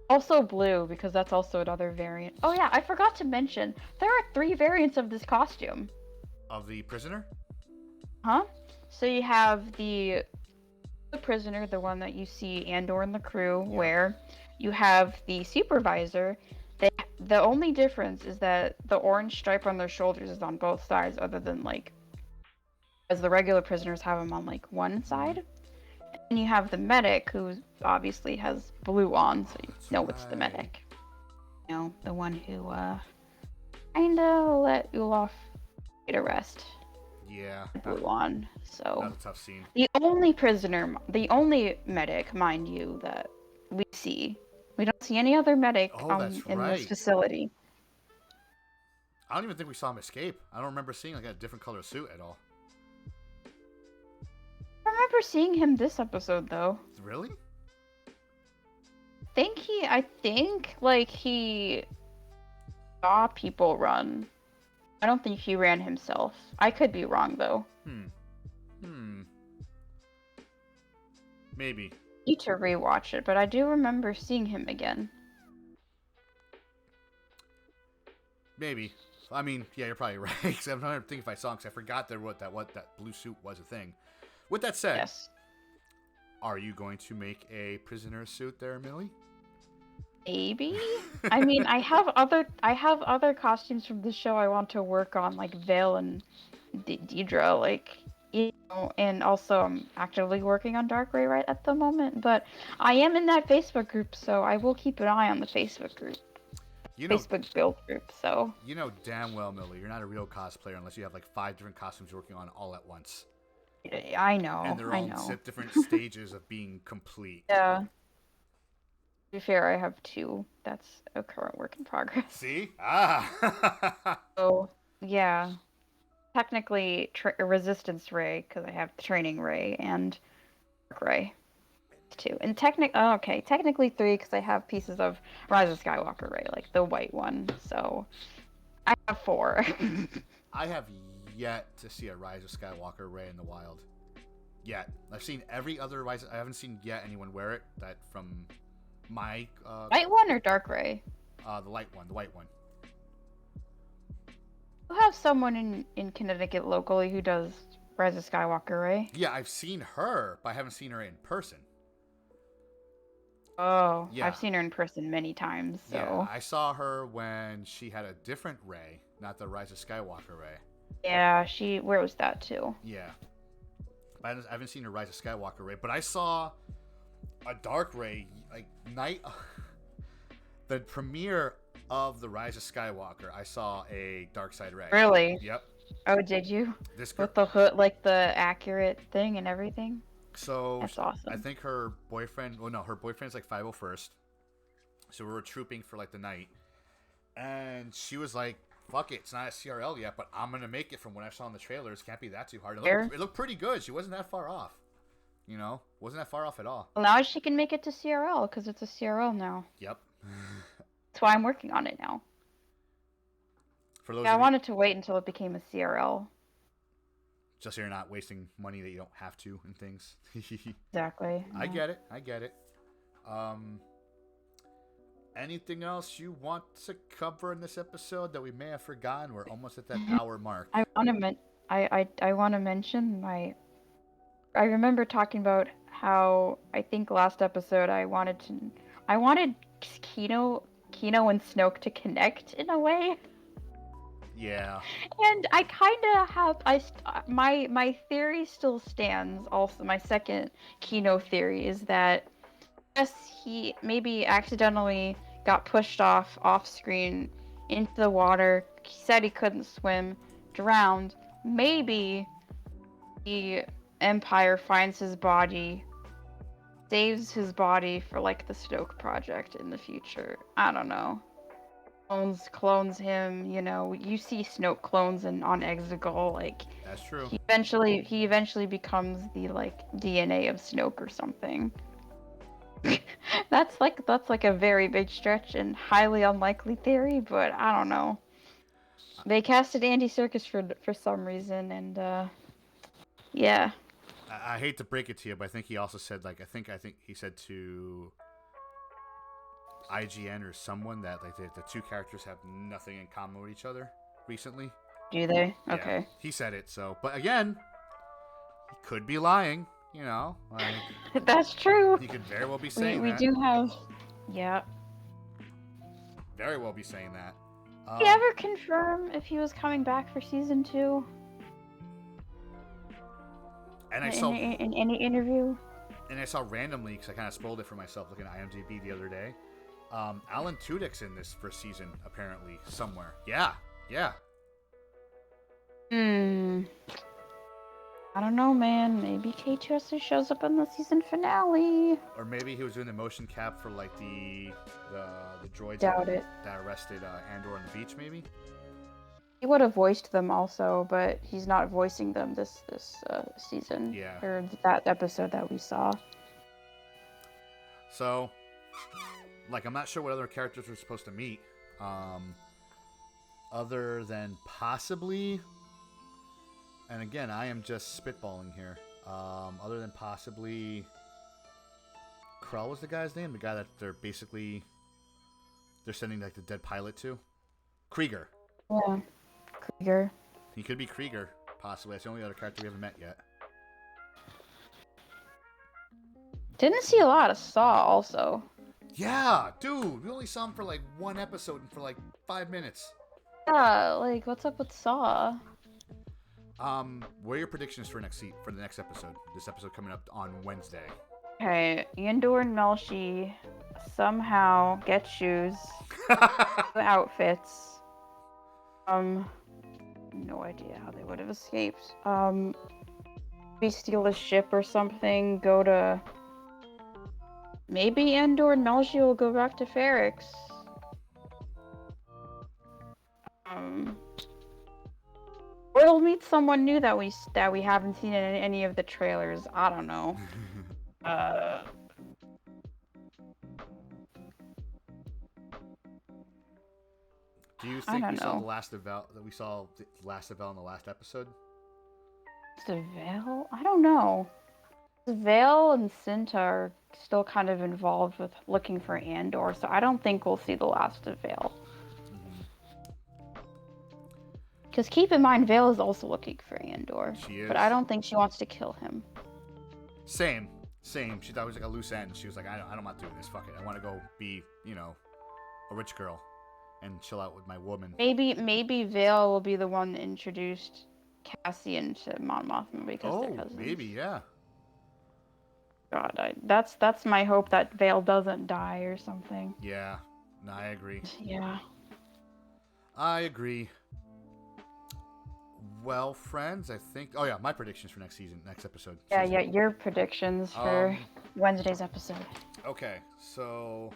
Also blue, because that's also another variant. Oh yeah, I forgot to mention, there are 3 variants of this costume. Of the prisoner? Huh? So you have the prisoner, the one that you see Andor and the crew wear. You have the supervisor. The only difference is that the orange stripe on their shoulders is on both sides, other than like, as the regular prisoners have them on like one side. And you have the medic, who obviously has blue on, so you know it's the medic. You know, the one who kinda let Olaf get a rest. Yeah. Blue on. So That was a tough scene. the only medic, mind you, that we see. We don't see any other medic in this facility. I don't even think we saw him escape. I don't remember seeing like a different color suit at all. I remember seeing him this episode though. Really? I think like he saw people run. I don't think he ran himself. I could be wrong though. Maybe. Need to rewatch it, but I do remember seeing him again. Maybe. I mean, yeah, you're probably right. Because I'm trying to think if I saw him, because I forgot that blue suit was a thing. With that said, Yes. Are you going to make a prisoner suit there, Millie? Maybe. I mean, I have other costumes from the show I want to work on, like Vale and Deidre, like, you know, and also I'm actively working on Dark Ray right at the moment. But I am in that Facebook group, so I will keep an eye on the Facebook group. Facebook build group. So. You know damn well, Millie, you're not a real cosplayer unless you have like 5 different costumes you're working on all at once. I know. And they're all in different stages of being complete. Yeah. To be fair, I have 2. That's a current work in progress. See? So, yeah. Technically, Resistance Ray, because I have Training Ray and Dark Ray. 2. And technically 3, because I have pieces of Rise of Skywalker Ray, like the white one. So, I have 4. I have yet to see a Rise of Skywalker Ray in the wild. Yet. I've seen every other Rise. I haven't seen yet anyone wear it. That from my White one or Dark Ray? The light one, the white one. You have someone in Connecticut locally who does Rise of Skywalker Ray. Yeah, I've seen her, but I haven't seen her in person. Oh, yeah. I've seen her in person many times. So yeah, I saw her when she had a different Ray, not the Rise of Skywalker Ray. Yeah, where was that too? Yeah. I haven't seen her Rise of Skywalker Ray, but I saw a Dark Ray, like, the premiere of the Rise of Skywalker, I saw a Dark Side Ray. Really? Yep. Oh, did you? With the hood, like the accurate thing and everything? So, that's awesome. I think her boyfriend, her boyfriend's like 501st. So we were trooping for like the night. And she was like, fuck it, it's not a CRL yet, but I'm going to make it from what I saw in the trailers. Can't be that too hard. It looked pretty good. She wasn't that far off. You know? Wasn't that far off at all. Well, now she can make it to CRL because it's a CRL now. Yep. That's why I'm working on it now. I wanted to wait until it became a CRL. Just so you're not wasting money that you don't have to and things. Exactly. I get it. Anything else you want to cover in this episode that we may have forgotten? We're almost at that hour mark. I want to mention I remember talking about how I think last episode I wanted Kino and Snoke to connect in a way. Yeah. And I kind of have my theory still stands. Also, my second Kino theory is that yes, he maybe accidentally got pushed off screen into the water. He said he couldn't swim, drowned. Maybe the Empire finds his body, saves his body for like the Snoke project in the future. I don't know. Clones him, you know. You see Snoke clones on Exegol, like that's true. He eventually becomes the like DNA of Snoke or something. that's like a very big stretch and highly unlikely theory, but I don't know. They casted Andy Serkis for some reason, and yeah. I hate to break it to you, but I think he also said like I think he said to IGN or someone that like the two characters have nothing in common with each other recently. Do they? Yeah, okay. He said it, so but again, he could be lying, you know. Like, that's true. He could very well be saying we that. do have yeah. Very well be saying that. Did he ever confirm if he was coming back for season 2? And I saw in any interview. And I saw randomly because I kind of spoiled it for myself looking at IMDb the other day. Alan Tudyk's in this first season apparently somewhere. Yeah. I don't know, man. Maybe K2SO shows up in the season finale. Or maybe he was doing the motion cap for like the droids Doubt that arrested Andor on the beach. Maybe. He would have voiced them also, but he's not voicing them this season Yeah. or that episode that we saw. So, like, I'm not sure what other characters we're supposed to meet, other than possibly. And again, I am just spitballing here. Other than possibly, Krell was the guy's name, the guy that they're sending like the dead pilot to. Krieger. Yeah, Krieger. He could be Krieger, possibly. That's the only other character we haven't met yet. Didn't see a lot of Saw also. Yeah, dude, we only saw him for like one episode and for like 5 minutes. Yeah, like what's up with Saw? What are your predictions for the next episode? This episode coming up on Wednesday. Okay, Andor and Melshi somehow get shoes, outfits. No idea how they would have escaped. We steal a ship or something. Go to. Maybe Andor and Melshi will go back to Ferrix. Or they'll meet someone new that we haven't seen in any of the trailers. I don't know. Do you think we saw the last of Val in the last episode? The Veil? I don't know. The Veil and Cinta are still kind of involved with looking for Andor, so I don't think we'll see the last of Veil. Because keep in mind, Veil is also looking for Andor. She is. But I don't think she wants to kill him. Same. She thought it was like a loose end. She was like, I don't want to do this. Fuck it. I want to go be, a rich girl and chill out with my woman. Maybe Veil will be the one that introduced Cassian to Mon Mothma because they're cousins. Maybe, yeah. God, that's my hope, that Veil doesn't die or something. Yeah. No, I agree. Yeah. I agree. Well, friends, I think... Oh, yeah, my predictions for next episode. Yeah, your predictions for Wednesday's episode. Okay, so...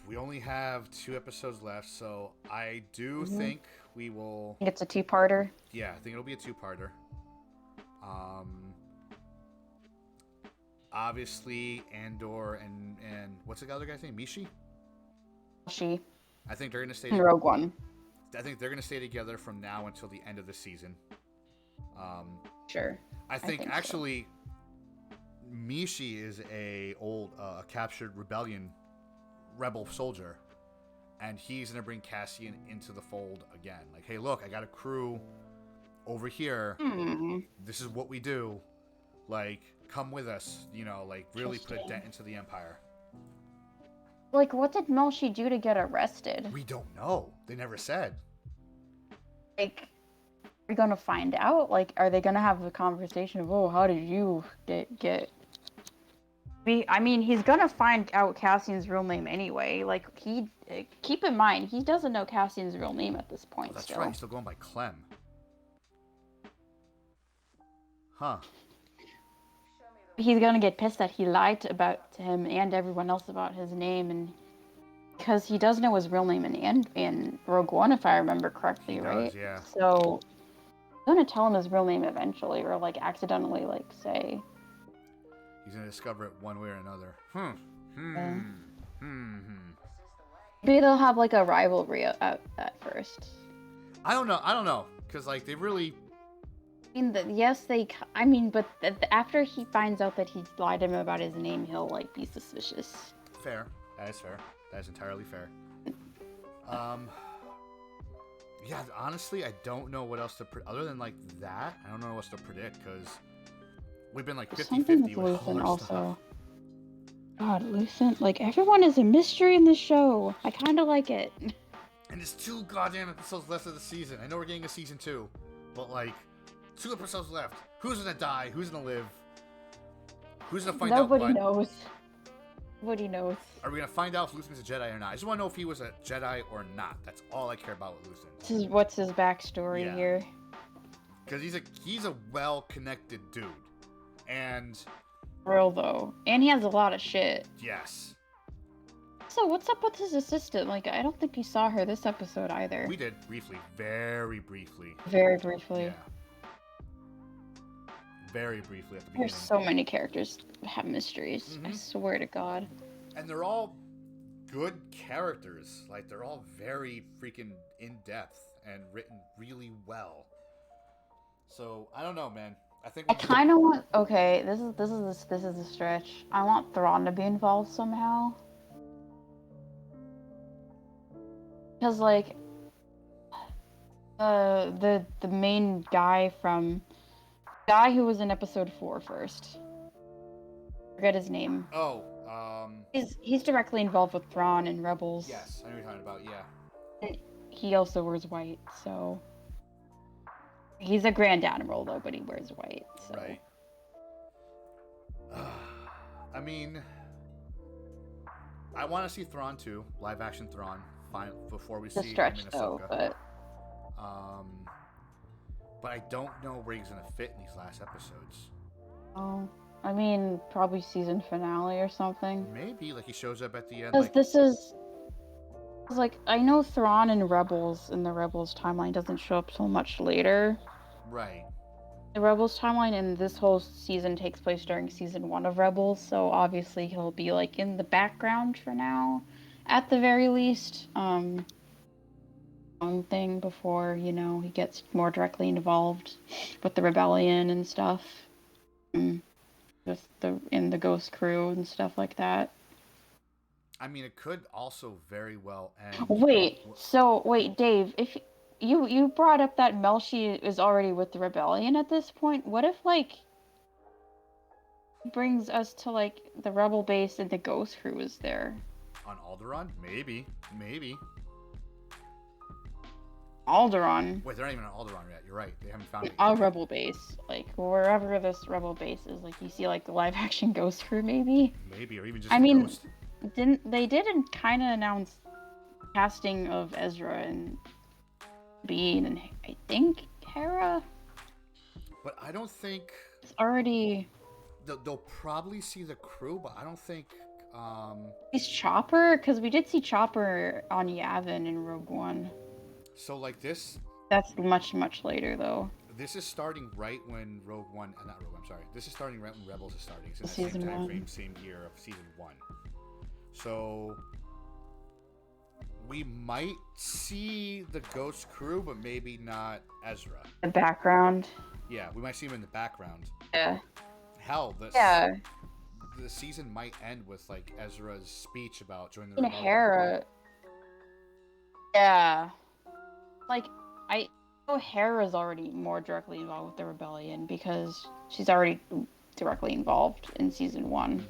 We only have 2 episodes left, so I do think we will... It's a 2-parter? Yeah, I think it'll be a 2-parter. Obviously, Andor and what's the other guy's name? Mishi? She. I think they're going to stay... Rogue One. I think they're going to stay together from now until the end of the season. Sure. I think actually, Mishi is a captured rebel soldier, and he's going to bring Cassian into the fold again. Like, hey, look, I got a crew over here. This is what we do. Like, come with us. Really put a dent into the Empire. Like, what did Melshi do to get arrested? We don't know. They never said. Like, are we gonna find out? Like, are they gonna have a conversation of, how did you get... I mean, he's gonna find out Cassian's real name anyway. Like, keep in mind, he doesn't know Cassian's real name at this point. That's right. He's still going by Clem. Huh. He's gonna get pissed that he lied to him and everyone else about his name, and because he does know his real name in Rogue One, if I remember correctly, he right? Does, yeah. So, I'm gonna tell him his real name eventually, or like accidentally, like say. He's gonna discover it one way or another. Maybe they'll have like a rivalry at first. I don't know, because like they really. But after he finds out that he lied to him about his name, he'll like be suspicious. Fair. That is fair. That is entirely fair. Yeah, honestly, I don't know what else to other than like that. I don't know what else to predict because we've been like 50-50 with all our stuff. God, Lucent, like everyone is a mystery in this show. I kind of like it. And there's 2 goddamn episodes left of the season. I know we're getting a season 2, but like 2 episodes left. Who's gonna die? Who's gonna live? Who's gonna find out what? Nobody knows. Nobody knows. Are we gonna find out if Lucian's a Jedi or not? I just want to know if he was a Jedi or not. That's all I care about with Lucien. What's his backstory here? Because he's a well-connected dude, and real though, and he has a lot of shit. Yes. So what's up with his assistant? Like, I don't think you saw her this episode either. We did briefly, very briefly. Very briefly. Yeah. Very briefly at the beginning. There's so many characters that have mysteries. I swear to God. And they're all good characters. Like, they're all very freaking in-depth and written really well. So, I don't know, man. I kind of want. Okay, this is a stretch. I want Thrawn to be involved somehow. Because like, the main guy who was in episode 4 first. Forget his name. Oh, He's directly involved with Thrawn and Rebels. Yes, I know what you're talking about. Yeah. And he also wears white, so. He's a Grand Admiral though, but he wears white. So. Right. I mean, I want to see Thrawn too, live action Thrawn, before we see stretch him in Ahsoka. though, but I don't know where he's gonna fit in these last episodes. Oh, I mean, probably season finale or something. Maybe like he shows up at the end. Because Like... this is like, I know Thrawn in the Rebels timeline doesn't show up so much later. Right. The Rebels timeline and this whole season takes place during season 1 of Rebels, so obviously he'll be like in the background for now, at the very least. Thing before, he gets more directly involved with the rebellion and stuff. With the Ghost crew and stuff like that. I mean, it could also very well end. Wait, Dave, if you brought up that Melshi is already with the rebellion at this point, what if like brings us to like the rebel base and the Ghost crew is there? On Alderaan? Maybe. Alderaan. Wait, they're not even on Alderaan yet. You're right. They haven't found it yet. Our rebel base, like wherever this rebel base is, like you see like the live action Ghost crew maybe. Maybe, or even just Ghost. Didn't kind of announce casting of Ezra and Bean and I think Hera. But I don't think it's already. They'll probably see the crew, but I don't think. He's Chopper, because we did see Chopper on Yavin in Rogue One. So like this. That's much later though. This is starting right when Rogue One, not Rogue One. I'm sorry. This is starting right when Rebels is starting. It's in the Season same time 1. frame, same year of season 1. So we might see the Ghost crew, but maybe not Ezra. The background. Yeah, we might see him in the background. Yeah. Hell, the season might end with like Ezra's speech about joining the rebellion. Hera. Yeah. Like I know Hera's already more directly involved with the rebellion because she's already directly involved in season 1.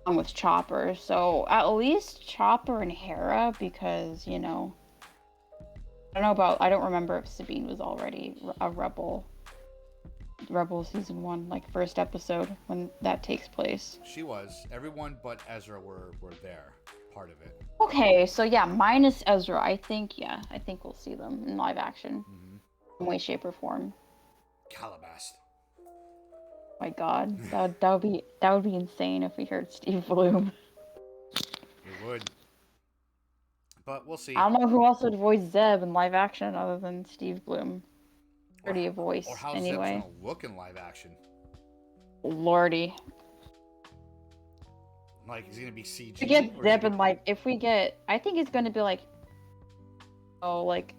With Chopper, so at least Chopper and Hera, because I don't remember if Sabine was already a rebel season 1, like first episode when that takes place. She was. Everyone but Ezra were there, part of it. Okay, so yeah, minus Ezra, I think we'll see them in live action, in way, shape, or form. Calabast. My God, that would be insane if we heard Steve Bloom. It would. But we'll see. I don't know who else would voice Zeb in live action other than Steve Bloom. Already a voice, or how anyway. Zeb's gonna look in live action. Lordy. Like, is he gonna be CG? To get Zeb and like, I think it's gonna be like, like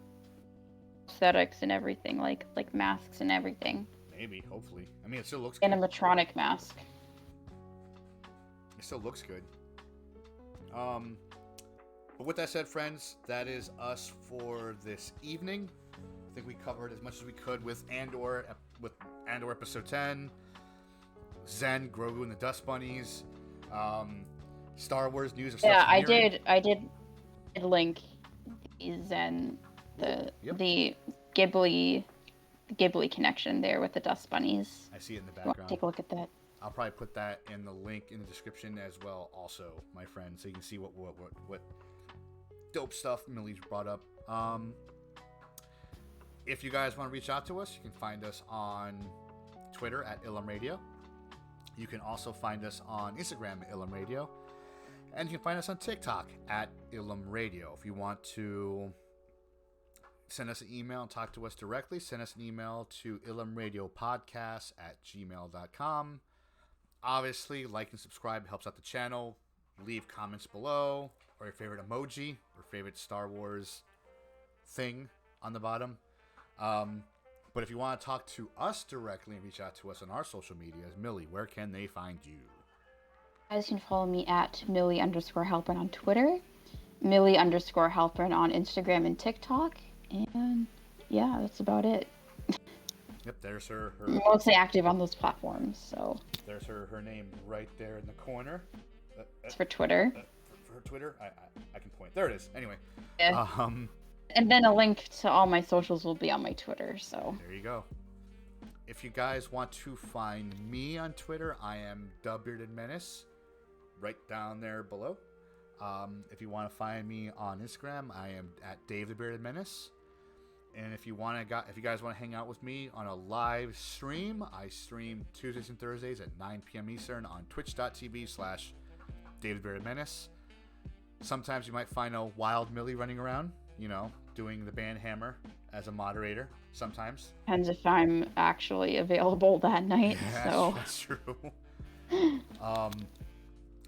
aesthetics and everything, like masks and everything. Maybe, hopefully. I mean, it still looks good. Animatronic mask. It still looks good. But with that said, friends, that is us for this evening. I think we covered as much as we could with Andor episode 10, Zen, Grogu and the Dust Bunnies, Star Wars news of stuff. Yeah, I did link the Zen, the Ghibli connection there with the Dust Bunnies. I see it in the background. Take a look at that. I'll probably put that in the link in the description as well, also, my friend, so you can see what dope stuff Millie's brought up. If you guys want to reach out to us, you can find us on Twitter at Ilum Radio. You can also find us on Instagram at Ilum Radio. And you can find us on TikTok at Ilum Radio. If you want to send us an email and talk to us directly, send us an email to ilumradiopodcast@gmail.com. Obviously, like and subscribe helps out the channel. Leave comments below, or your favorite emoji, or favorite Star Wars thing on the bottom. But if you want to talk to us directly and reach out to us on our social medias, Millie, where can they find you? You guys can follow me at Millie_Halpern on Twitter, Millie_Halpern on Instagram and TikTok, and yeah, that's about it. Yep, there's her I'm mostly active on those platforms, so. There's her name right there in the corner. It's for Twitter. For her Twitter, I can point. There it is. Anyway. Yeah. And then a link to all my socials will be on my Twitter, so. There you go. If you guys want to find me on Twitter, I am TheBeardedMenace, right down there below. If you want to find me on Instagram, I am at DaveTheBeardedMenace. And if you guys want to hang out with me on a live stream, I stream Tuesdays and Thursdays at 9 p.m. Eastern on twitch.tv/DaveTheBeardedMenace. Sometimes you might find a wild Millie running around, doing the band hammer as a moderator. Sometimes. Depends if I'm actually available that night. Yeah, so that's true.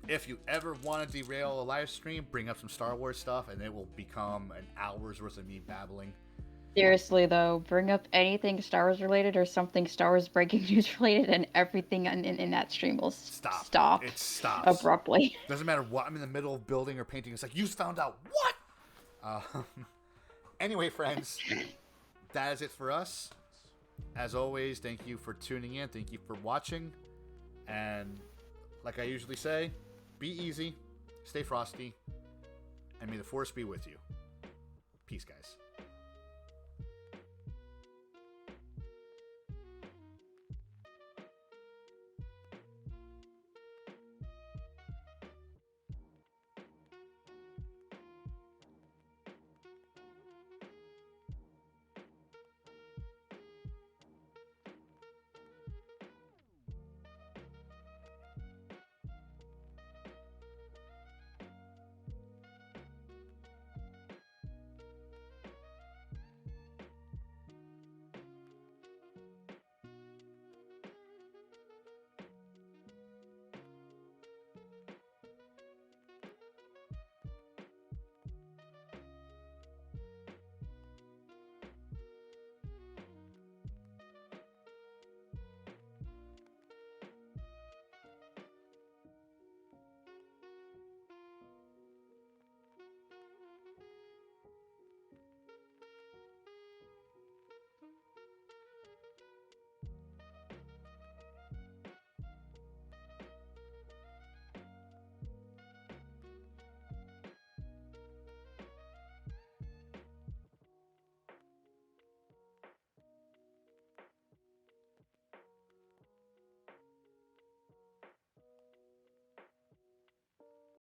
If you ever want to derail a live stream, bring up some Star Wars stuff, and it will become an hour's worth of me babbling. Seriously, though, bring up anything Star Wars related or something Star Wars breaking news related, and everything in that stream will stop. It stops abruptly. Doesn't matter what I'm in the middle of building or painting. It's like, you found out what? Anyway, friends, that is it for us. As always, thank you for tuning in. Thank you for watching. And like I usually say, be easy, stay frosty, and may the Force be with you. Peace, guys.